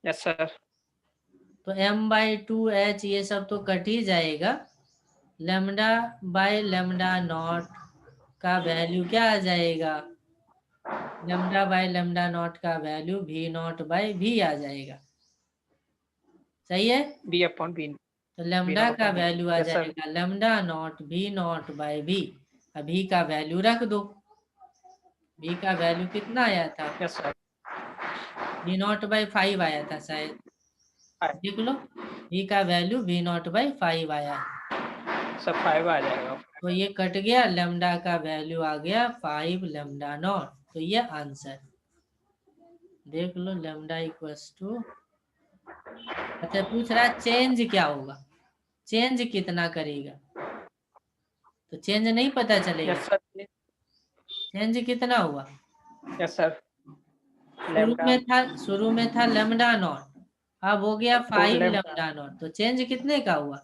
Yes sir. तो m/2 h ये सब तो कट ही जाएगा, लेमडा बाय लेमडा नॉट का वैल्यू क्या आ जाएगा? लेमडा बाय लेमडा नॉट का value we naught by V आ जाएगा। सही है। B upon B. तो बी लेमडा नॉट का अपॉन बी। वैल्यू आ यस सर। जाएगा lambda naught V naught by V. अभी का वैल्यू रख दो। वी का वैल्यू कितना आया था? Yes sir. V naught by 5 आया था शायद। देख लो, वी का वैल्यू वी नॉट बाई 5 आया है। सर 5 आ जाएगा। तो ये कट गया, लेमडा का वैल्यू आ गया 5 लेमडा नॉट। तो ये आंसर देख लो, लेमडा इक्वल्स टू। अच्छा, पूछ रहा है चेंज क्या होगा, चेंज कितना करेगा? तो चेंज नहीं पता चलेगा। Yes sir. चेंज कितना हुआ? Yes sir. शुरू में था लेमडा नॉट, अब हो गया 4 5 लेमडा। Lambda naught. तो चेंज कितने का हुआ?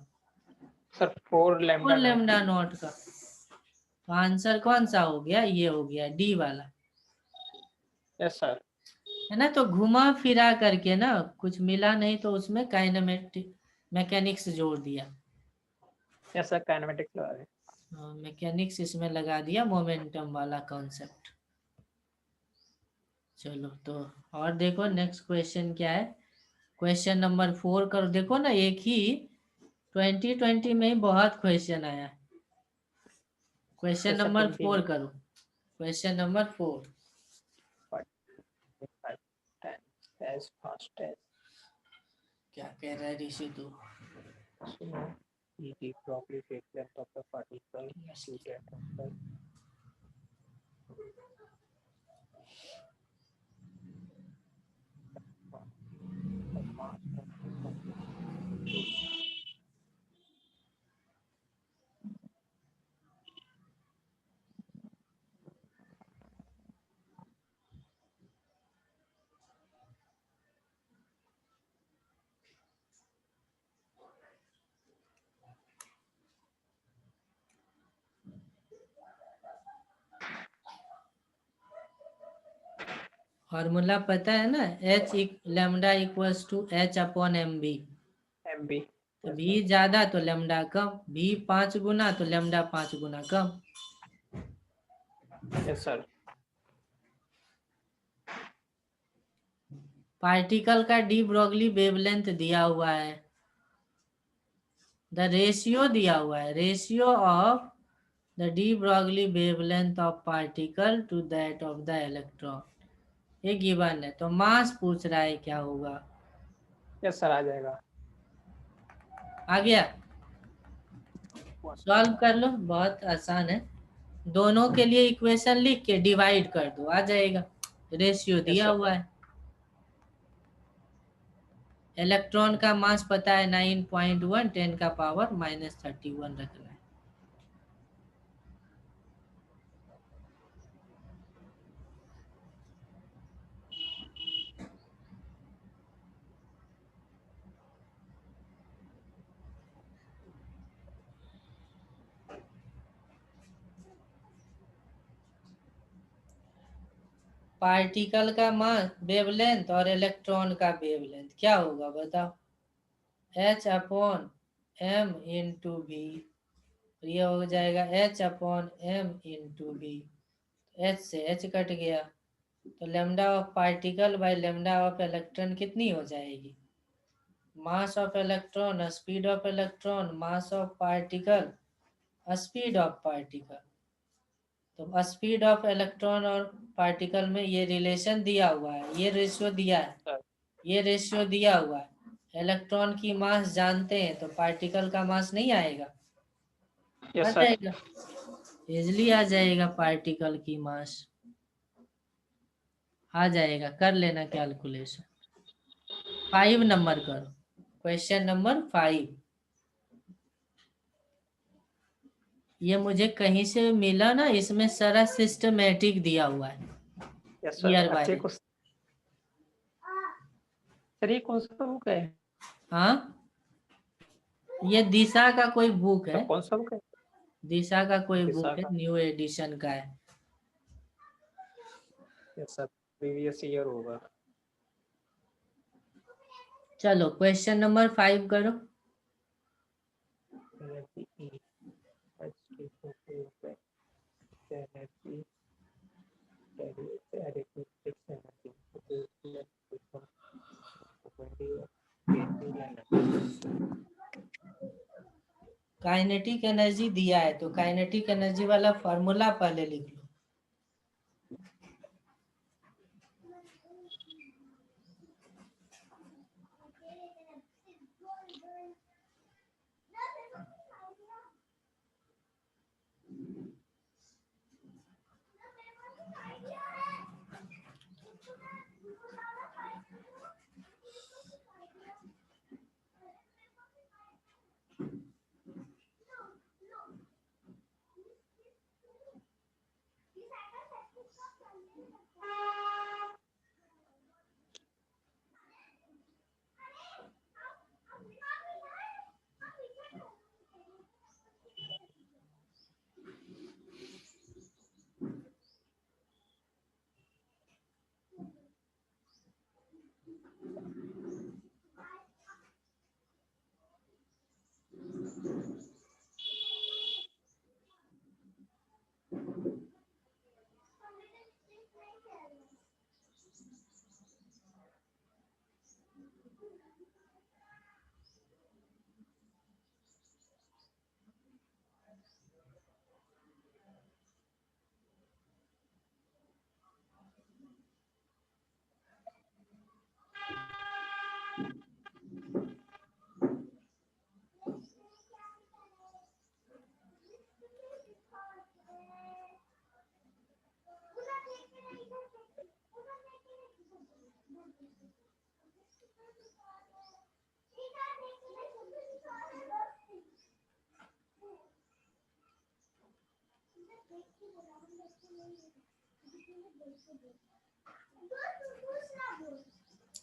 Sir 4 4 lambda naught. Lambda naught का। तो आंसर कौन सा हो गया? ये हो गया डी वाला, यस सर। है ना। तो घुमा फिरा करके ना, कुछ मिला नहीं तो उसमें काइनेमेटिक मैकेनिक्स जोड़ दिया। यस सर, काइनेमेटिक्स लगा रहे। मैकेनिक्स इसमें लगा दिया, मोमेंटम वाला कॉन्सेप्ट। चलो, तो और देखो नेक्स्ट क्वेश्चन क्या है। क्वेश्चन नंबर 4 करो। देखो ना, एक ही 2020 में ही बहुत क्वेश्चन आया है। Question yes sir. नंबर 20 4 करो। Question number 4 as fast as क्या कह रहा है ऋषि तू? snow is the properly wavelength of the particle to get the mass of the particle. Formula पता है ना, H lambda equals to H upon M B. MB। तो यस भी सर। ज्यादा तो लेमडा कम, भी 5 गुना तो लेमडा 5 गुना कम। Yes sir. पार्टिकल का डी ब्रोगली वेवलेंथ दिया हुआ है, द रेशियो दिया हुआ है, ratio of the de Broglie wavelength of particle to that of the electron, ये गिवन है। तो मास पूछ रहा है, क्या होगा? यस सर, आ जाएगा। आ गया, सॉल्व कर लो, बहुत आसान है। दोनों के लिए इक्वेशन लिख के डिवाइड कर दो, आ जाएगा। रेशियो यस दिया सर। हुआ है। इलेक्ट्रॉन का मास पता है 9.1, 10 का पावर -31 रखना है। पार्टिकल का मास, वेवलेंथ और इलेक्ट्रॉन का वेवलेंथ क्या होगा बताओ? H upon m into b. ये हो जाएगा H upon m into b. H से H कट गया, तो lambda of particle by lambda of electron कितनी हो जाएगी? Mass of electron, speed of electron, mass of particle, speed of particle. तो स्पीड ऑफ इलेक्ट्रॉन और पार्टिकल में ये रिलेशन दिया हुआ है, ये रेशियो दिया है, सर। ये रेशियो दिया हुआ है। इलेक्ट्रॉन की मास जानते हैं, तो पार्टिकल का मास नहीं आएगा? आ यस सर। जाएगा, इजली आ जाएगा। पार्टिकल की मास आ जाएगा, कर लेना कैलकुलेशन। 5 नंबर करो, क्वेश्चन नंबर 5। ये मुझे कहीं से मिला ना, इसमें सारा सिस्टमेटिक दिया हुआ है, यस सर, ईयर अच्छे वाइज। को। सर ये कौन सा बुक है? हाँ, ये दिशा का कोई बुक सर है, कौन सा बुक है? दिशा का कोई दिशा बुक है, का। न्यू एडिशन का है। यस सर, प्रीवियस ईयर होगा। चलो क्वेश्चन नंबर 5 करो। काइनेटिक एनर्जी दिया है तो काइनेटिक एनर्जी वाला फॉर्मूला पहले लिख लो।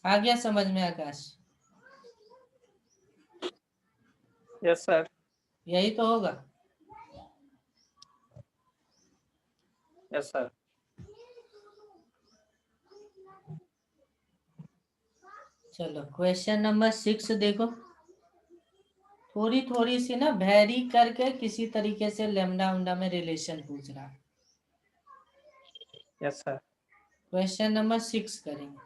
आ गया समझ में आकाश? Yes sir. यही तो होगा। Yes sir. चलो क्वेश्चन नंबर 6 देखो। थोड़ी थोड़ी सी ना वेरी करके किसी तरीके से लेमडा उमडा में रिलेशन पूछ रहा है। Yes sir. क्वेश्चन नंबर 6 करेंगे।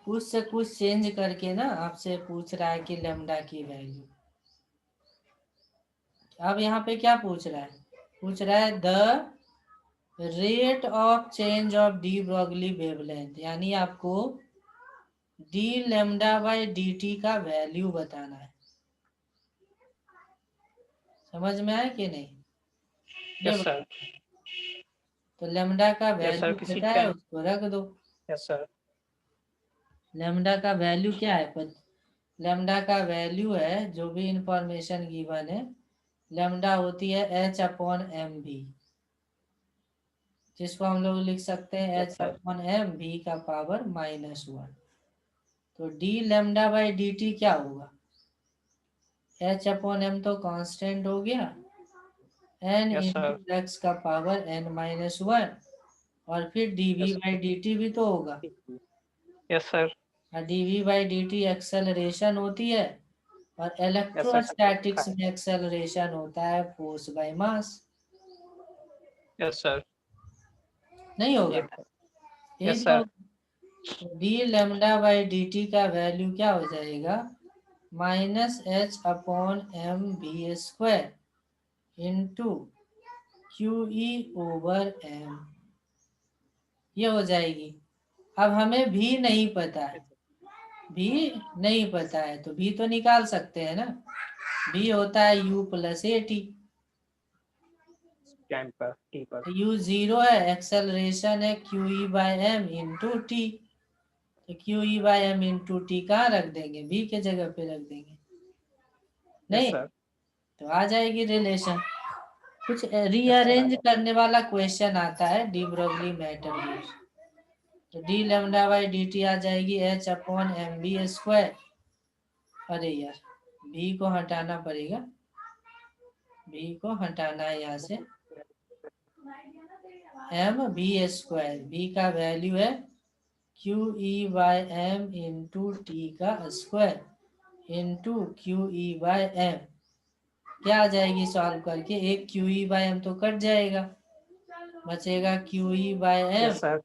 कुछ से कुछ चेंज करके ना आपसे पूछ रहा है कि लेमडा की वैल्यू। अब यहाँ पे क्या पूछ रहा है? पूछ रहा है the rate of change of de Broglie wavelength, यानी आपको D lambda by D t का वैल्यू बताना है। समझ में आया कि नहीं? ये यस सर। तो लेमडा का यस सर, वैल्यू किसी पता है, टाइम। उसको रख दो। Yes sir. लेमडा का वैल्यू क्या है? लेमडा का वैल्यू है जो भी इंफॉर्मेशन गिवन है, लेमडा होती है एच अपॉन एम बी, जिसको हम लोग लिख सकते हैं yes h sir. Upon M b का पावर -1। तो D lambda by D t क्या होगा? एच अपॉन एम तो कांस्टेंट हो गया, n yes into sir. X का पावर n-1, और फिर d v yes by D t भी तो होगा। Yes sir. D v by D t acceleration होती है, और यस सर। इलेक्ट्रोस्टैटिक्स में एक्सेलरेशन होता है force by mass. Yes sir. नहीं होगा? ये था। यही यस तो। Sir. D lambda by D t का वैल्यू क्या हो जाएगा? -h upon M B square into Q e over m, ये हो जाएगी। अब हमें भी नहीं पता है, भी नहीं पता है तो भी तो निकाल सकते हैं ना। भी होता है u plus A T. Time पर टी पर। u जीरो है, एक्सेलरेशन है Q E by M into T. तो Q E by M into T कहाँ रख देंगे, v के जगह पे रख देंगे, यस नहीं सर। तो आ जाएगी रिलेशन। कुछ यस सर, रीअरेंज करने वाला क्वेश्चन आता है डी ब्रोगली मेथड। तो D lambda by D T आ जाएगी H upon M B square. अरे यार भी को हटाना पड़ेगा, भी को हटाना है यहाँ से, एम बी स्क्वायर, बी का वैल्यू है Q E by M into T का square into Q E by M. क्या आ जाएगी सॉल्व करके, एक क्यू ई बाय एम तो कट जाएगा, बचेगा Q E by M yes sir.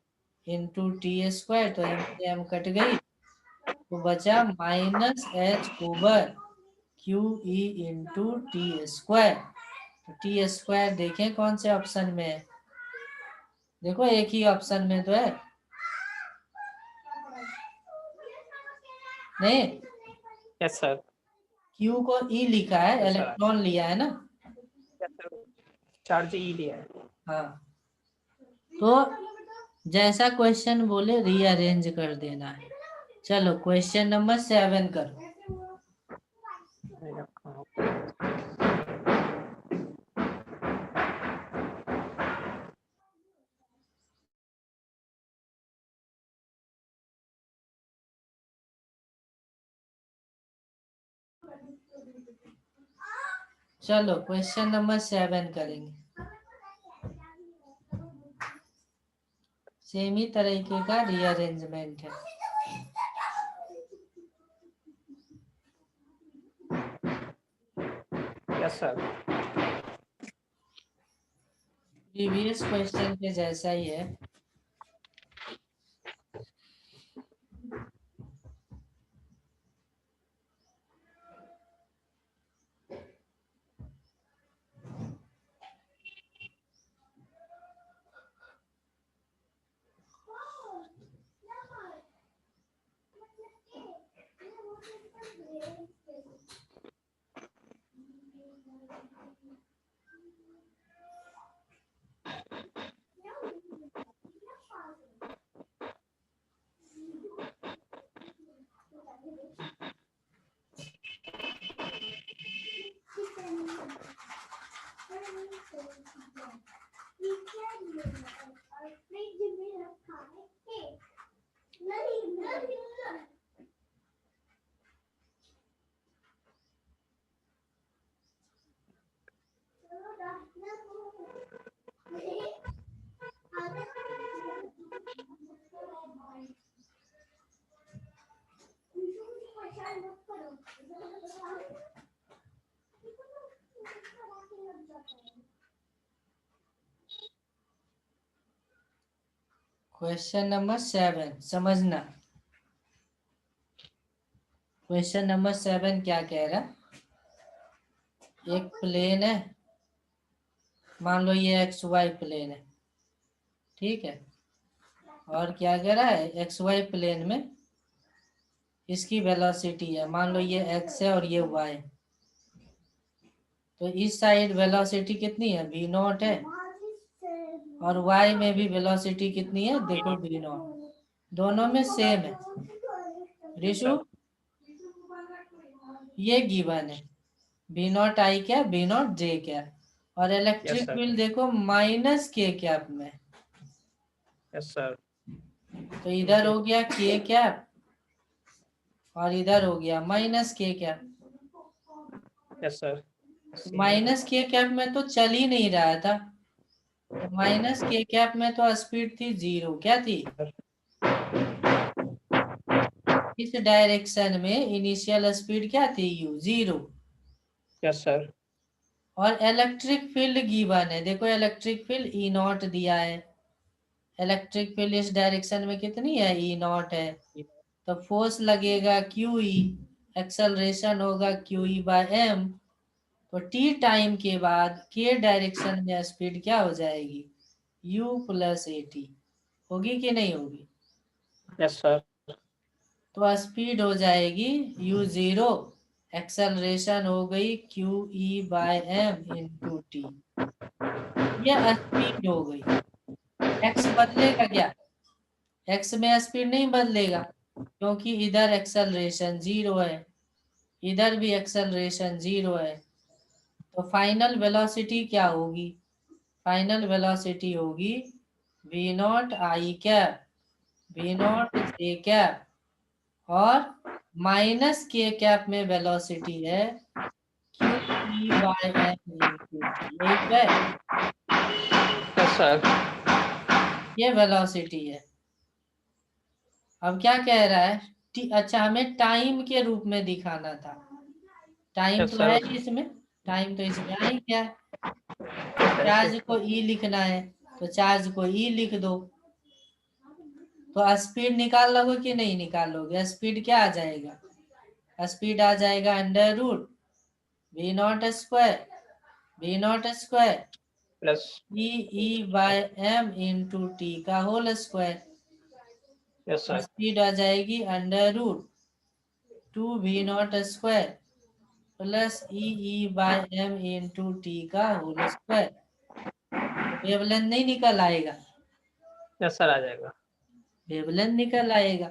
Into T square. तो एम से एम कट गई तो बचा minus H over Q E into T square. तो टी स्क्वायर देखें कौन से ऑप्शन में है, देखो एक ही ऑप्शन में तो है, नहीं यस सर। क्यू को ई लिखा है, यस सर। इलेक्ट्रॉन लिया है ना। यस सर, चार्ज ई लिया है। हाँ तो जैसा क्वेश्चन बोले रीअरेंज कर देना है। चलो क्वेश्चन नंबर 7 करो। चलो क्वेश्चन नंबर 7 करेंगे, सेम ही तरीके का रीअरेंजमेंट है। Yes sir. प्रीवियस क्वेश्चन के जैसा ही है। क्वेश्चन नंबर 7 समझना। क्वेश्चन नंबर 7 क्या कह रहा, एक प्लेन है, मान लो ये एक्स वाई प्लेन है, ठीक है, और क्या कह रहा है एक्स वाई प्लेन में इसकी वेलोसिटी है, मान लो ये एक्स है और ये वाई। तो इस साइड वेलोसिटी कितनी है, v नॉट है, और y में भी वेलोसिटी कितनी है, देखो v नॉट, दोनों में सेम है। ऋषु ये गिवन है, v नॉट आई क्या, v नॉट जे क्या, और इलेक्ट्रिक सर। फील्ड देखो माइनस के कैप में। Yes sir. तो इधर हो गया के कैप और इधर हो गया minus k cap. Yes sir. Minus k cap में तो चल ही नहीं रहा था, माइनस के कैप में तो स्पीड थी 0, क्या थी, इस डायरेक्शन में इनिशियल स्पीड क्या थी u 0। Yes sir. और इलेक्ट्रिक फील्ड गिवन है, देखो इलेक्ट्रिक फील्ड ई नॉट दिया है, इलेक्ट्रिक फील्ड इस डायरेक्शन में कितनी है, ई नॉट है। तो फोर्स लगेगा क्यू ई, एक्सेलरेशन होगा क्यू ई बाय एम। तो टी टाइम के बाद के डायरेक्शन में स्पीड क्या हो जाएगी, u प्लस ए टी, होगी कि नहीं होगी। Yes sir. तो स्पीड हो जाएगी u 0, एक्सेलरेशन हो गई q E by M into t. ये स्पीड हो गई। एक्स बदलेगा क्या? एक्स में स्पीड नहीं बदलेगा, क्योंकि इधर एक्सेलरेशन 0 है, इधर भी एक्सेलरेशन 0 है। तो फाइनल वेलोसिटी क्या होगी? फाइनल वेलोसिटी होगी v naught i cap, v naught j cap, और माइनस के कैप में वेलोसिटी है Q E by M into t. यही तो है, यस सर। ये वेलोसिटी है। अब क्या कह रहा है? अच्छा, हमें टाइम के रूप में दिखाना था। टाइम यस तो है सर। ही इसमें, टाइम तो इसमें आ ही गया है। कैसे? चार्ज को ई लिखना है, तो चार्ज को ई लिख दो। तो स्पीड निकाल लोगे कि नहीं निकालोगे? स्पीड क्या आ जाएगा? स्पीड आ जाएगा under root V naught square, V naught square plus. E by M into T का whole square. Yes sir. Speed आ जाएगी under root 2 we naught square plus E by M into T का whole square. Wavelength नहीं निकल आएगा? Yes sir, आ जाएगा। Wavelength निकल आएगा।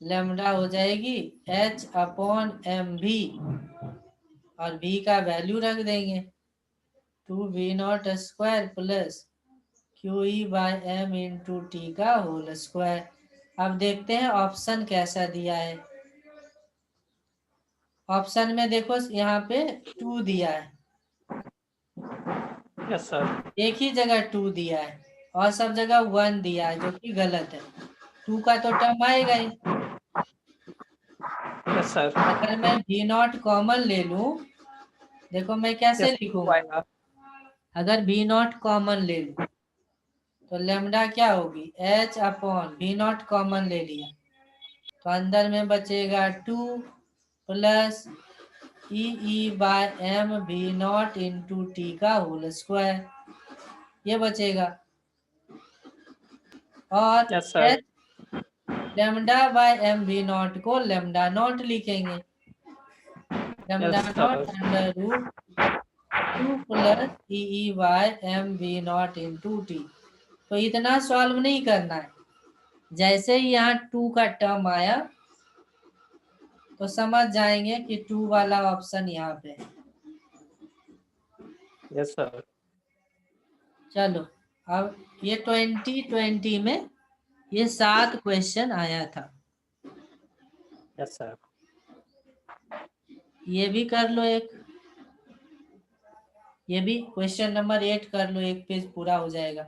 लेमडा हो जाएगी एच अपॉन एम भी, और भी का वैल्यू रख देंगे 2 we naught square plus q E by M into T का होल स्क्वायर। अब देखते हैं ऑप्शन कैसा दिया है। ऑप्शन में देखो यहाँ पे 2 दिया है, यस सर। एक ही जगह 2 दिया है, और सब जगह 1 दिया है, जो कि गलत है। 2 का तो टर्म आएगा ही। Yes sir. अगर मैं भी नॉट कॉमन ले लूं, देखो मैं कैसे यस लिखूंगा। आएगा। अगर भी नॉट कॉमन ले लूं तो लेमडा क्या होगी? H upon v naught common ले लिया, तो अंदर में बचेगा 2 plus E by m v naught into T का होल स्क्वायर, ये बचेगा। और yes sir. H lambda by m v naught को लेमडा नॉट लिखेंगे, lambda yes naught sir. Under root 2 plus E by m v naught into T. तो इतना solve नहीं करना है, जैसे ही यहाँ 2 का टर्म आया तो समझ जाएंगे कि 2 वाला ऑप्शन यहाँ पे है। Yes sir. चलो, अब ये 2020 में ये 7 क्वेश्चन आया था, यस सर। ये भी कर लो एक, ये भी क्वेश्चन नंबर 8 कर लो, एक पेज पूरा हो जाएगा।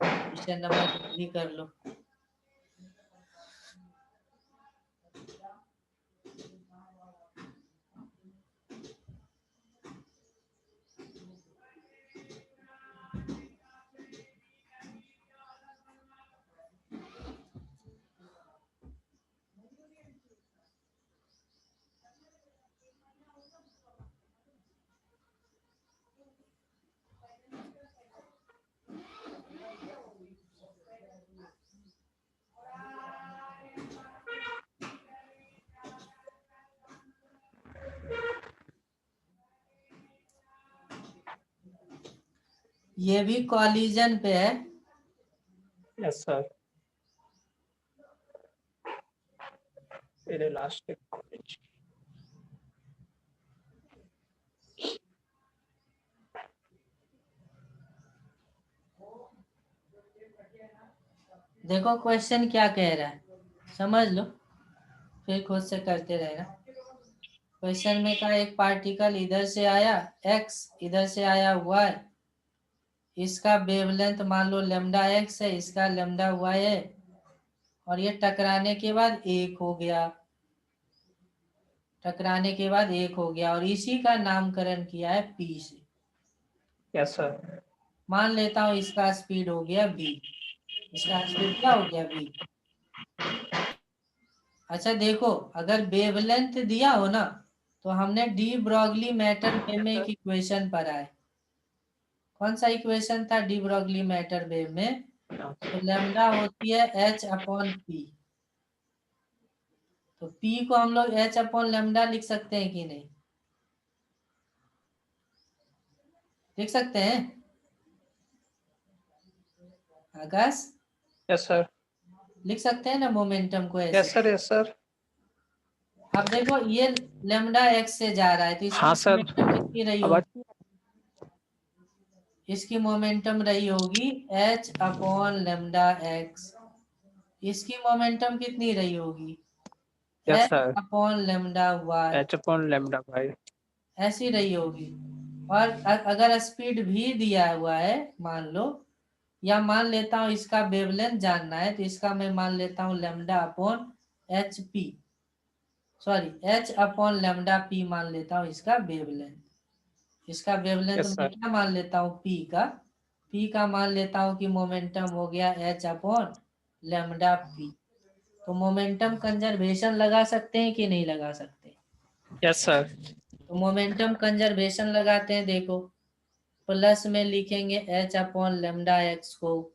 क्वेश्चन नंबर 8 भी कर लो। ये भी कॉलिजन पे है। Yes sir. Elastic college. देखो क्वेश्चन क्या कह रहा है, समझ लो, फिर खुद से करते रहना। क्वेश्चन में का एक पार्टिकल इधर से आया x, इधर से आया y, इसका वेवलेंथ मान लो लेमडा x है, इसका लेमडा y है, और ये टकराने के बाद एक हो गया, टकराने के बाद एक हो गया, और इसी का नामकरण किया है p से। Yes sir. मान लेता हूं इसका स्पीड हो गया v, इसका स्पीड क्या हो गया v। अच्छा देखो, अगर वेवलेंथ दिया हो ना, तो हमने डी ब्रॉगली मैटर वेव में एक इक्वेशन पढ़ा है। कौन सा इक्वेशन था डी ब्रॉगली मैटर वेव में? तो लेमडा होती है एच अपॉन पी, तो पी को हम लोग एच अपॉन लेमडा लिख सकते हैं कि नहीं? लिख सकते हैं। आकाश यस सर, लिख सकते हैं ना मोमेंटम को यस ऐसे। Sir, yes sir. अब देखो ये लेमडा एक्स से जा रहा है तो इसकी हाँ सर, मोमेंटम कितनी रही अब होगी? इसकी मोमेंटम रही होगी h अपॉन लेमडा एक्स। इसकी मोमेंटम कितनी रही होगी? Yes h sir, upon lambda y. H upon lambda by. ऐसी रही होगी। और अगर स्पीड भी दिया हुआ है मान लो, या मान लेता हूँ इसका वेवलेंथ जानना है तो इसका मैं मान लेता हूँ lambda upon H P, sorry H upon lambda P मान लेता हूँ इसका वेवलेंथ। इसका वेवलेंथ यस मैं सर, क्या मान लेता हूँ पी का मान लेता हूँ कि मोमेंटम हो गया एच अपॉन लेमडा पी। तो मोमेंटम कंजर्वेशन लगा सकते हैं कि नहीं लगा सकते? यस सर, तो मोमेंटम कंजर्वेशन लगाते हैं, देखो प्लस में लिखेंगे एच अपॉन लेमडा एक्स को,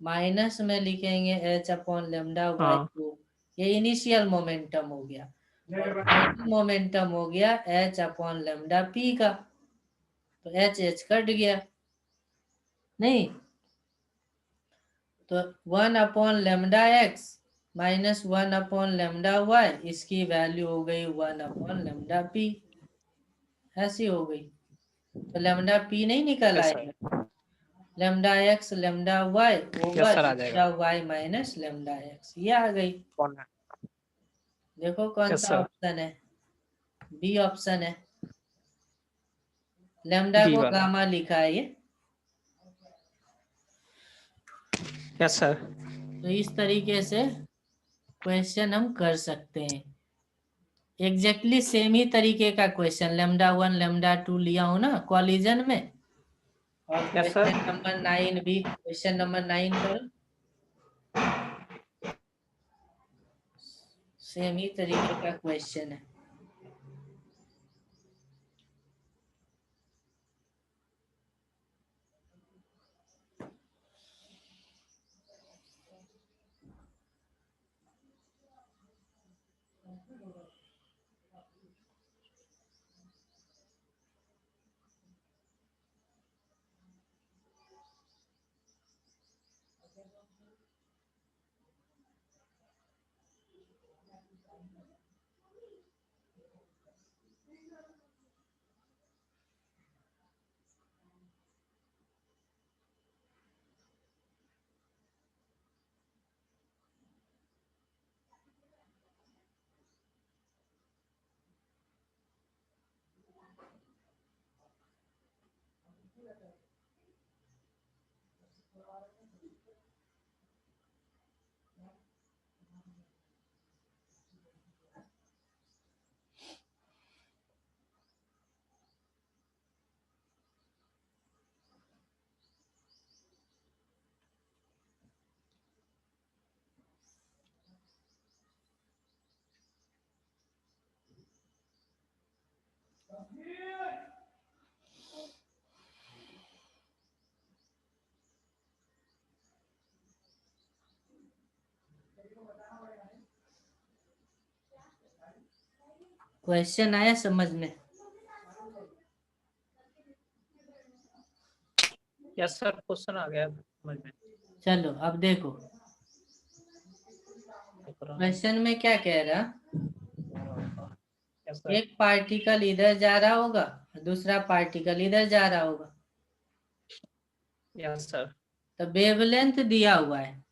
माइनस में लिखेंगे एच अपॉन लेमडा वाई हाँ को। ये इनिशियल मोमेंटम हो गया। और फाइनल मोमेंटम हो गया एच अपॉन लेमडा पी का। तो एच एच कट गया नहीं, तो 1/λx माइनस 1/λy, इसकी वैल्यू हो गई 1/λp। ऐसी हो गई। तो लेमडा पी नहीं निकल यस सर, आएगा, lambda X lambda Y yes over sir, आ जाएगा। Lambda Y minus lambda X, ये आ गई। कौन है? देखो कौन यस सा सर, ऑप्शन है? बी ऑप्शन है। लेमडा बी को वाला। गामा लिखा है ये। यस सर, तो इस तरीके से क्वेश्चन हम कर सकते हैं। एग्जैक्टली सेम ही तरीके का question lambda one lambda two लिया हो ना कॉलिजन में। और यस क्वेश्चन सर। नंबर 9 भी, क्वेश्चन नंबर 9 करो। सेम ही तरीके का क्वेश्चन है। क्वेश्चन आया समझ में? यस सर, क्वेश्चन आ गया समझ में। चलो अब देखो क्वेश्चन में क्या कह रहा, यस सर, एक पार्टिकल इधर जा रहा होगा, दूसरा पार्टिकल इधर जा रहा होगा। यस सर, तो वेवलेंथ दिया हुआ है,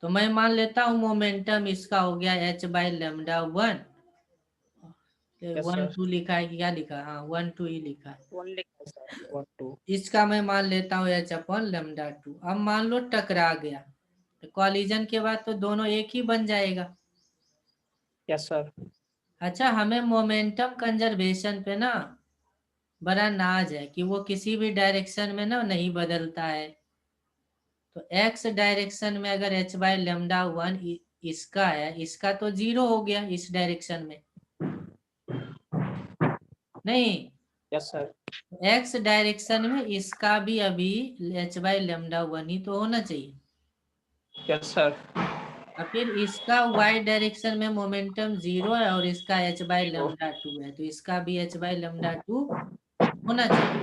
तो मैं मान लेता हूँ मोमेंटम इसका हो गया h by lambda one. Yes one sir. Two लिखा है कि क्या लिखा है? हाँ 1 2 ही लिखा है। Only sir, 1 2। इसका मैं मान लेता हूँ एच अपॉन लेमडा टू। अब मान लो टकरा गया तो कॉलिजन के बाद तो दोनों एक ही बन जाएगा। यस सर, अच्छा हमें मोमेंटम कंजर्वेशन पे ना बड़ा नाज है कि वो किसी भी डायरेक्शन में ना नहीं बदलता है। तो एक्स डायरेक्शन में अगर एच बाई लेमडा वन इसका है, इसका तो 0 हो गया इस डायरेक्शन में नहीं। यस सर, एक्स डायरेक्शन में इसका भी अभी एच बाई लेमडा वन ही तो होना चाहिए। Yes sir. और फिर इसका y डायरेक्शन में मोमेंटम 0 है और इसका h by zero. Lambda two है, तो इसका भी h बाई लेमडा टू होना चाहिए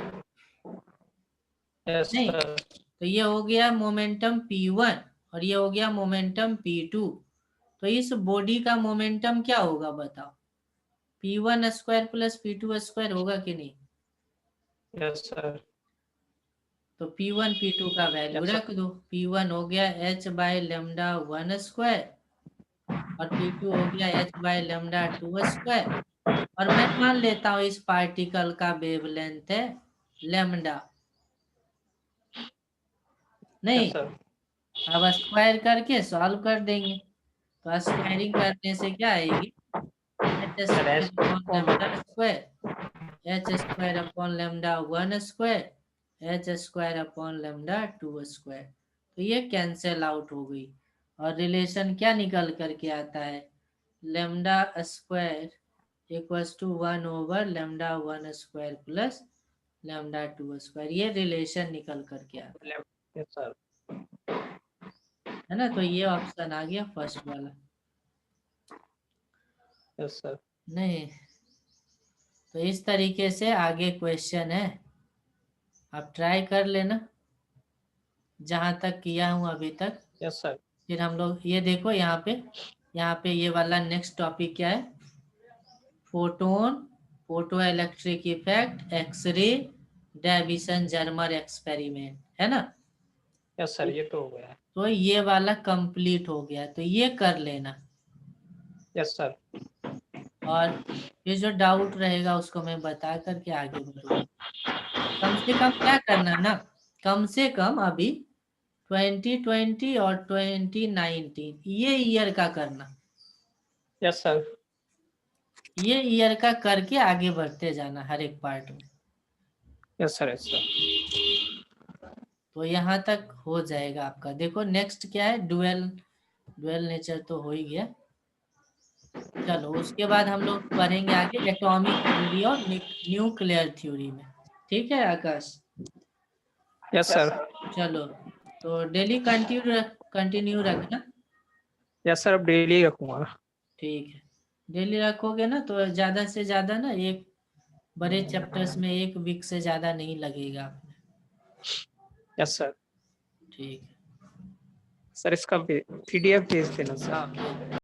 यस नहीं। सर, तो ये हो गया मोमेंटम P1 और ये हो गया मोमेंटम P2। तो इस बॉडी का मोमेंटम क्या होगा बताओ? P1 square plus P2 square होगा कि नहीं? Yes sir. तो P1 P2 का वैल्यू यस सर। रख दो। P1 हो गया h बाय लेमडा 1 स्क्वायर और P2 हो गया h बाय लेमडा 2 स्क्वायर। और मैं मान लेता हूँ इस पार्टिकल का वेवलेंथ है लेमडा, नहीं? Yes sir. अब स्क्वायर करके सॉल्व कर देंगे। तो स्क्वायरिंग करने से क्या आएगी? H sir square S upon form lambda square, H square upon lambda 1 square, H square upon lambda 2 square. तो ये कैंसिल आउट हो गई और रिलेशन क्या निकल करके आता है? Lambda square equals to 1 over lambda 1 square plus lambda 2 square. ये रिलेशन निकल करके आता है। Yes sir. है ना? तो ये ऑप्शन आ गया फर्स्ट वाला। Yes sir. नहीं, तो इस तरीके से आगे क्वेश्चन है, आप ट्राई कर लेना जहां तक किया हूं अभी तक। Yes sir. फिर हम लोग ये देखो यहाँ पे ये वाला नेक्स्ट टॉपिक क्या है? Photon, photo electric effect, X-ray, Davisson Germer experiment, है ना? यस सर, ये तो हो गया है। तो ये वाला कंप्लीट हो गया, तो ये कर लेना। Yes sir. और ये जो डाउट रहेगा उसको मैं बता करके आगे बढ़ूंगा। कम से कम क्या करना ना, कम से कम अभी 2020 और 2019 ये ईयर का करना। Yes sir. ये ईयर का करके आगे बढ़ते जाना हर एक पार्ट में। Yes sir. Yes sir. तो यहाँ तक हो जाएगा आपका। देखो नेक्स्ट क्या है? डुअल, डुअल नेचर तो हो ही गया। चलो उसके बाद हम लोग पढ़ेंगे आगे एटॉमिक थ्योरी और न्यूक्लियर थ्योरी में। ठीक है आकाश? Yes sir. चलो, तो डेली कंटिन्यू रखना। यस सर, अब डेली रखूंगा। ठीक है, डेली रखोगे ना तो ज्यादा से ज्यादा ना एक बड़े चैप्टर्स में एक वीक से ज्यादा नहीं लगेगा आपने। Yes sir. ठीक है। सर इसका PDF भेज देना सर। हाँ, भेज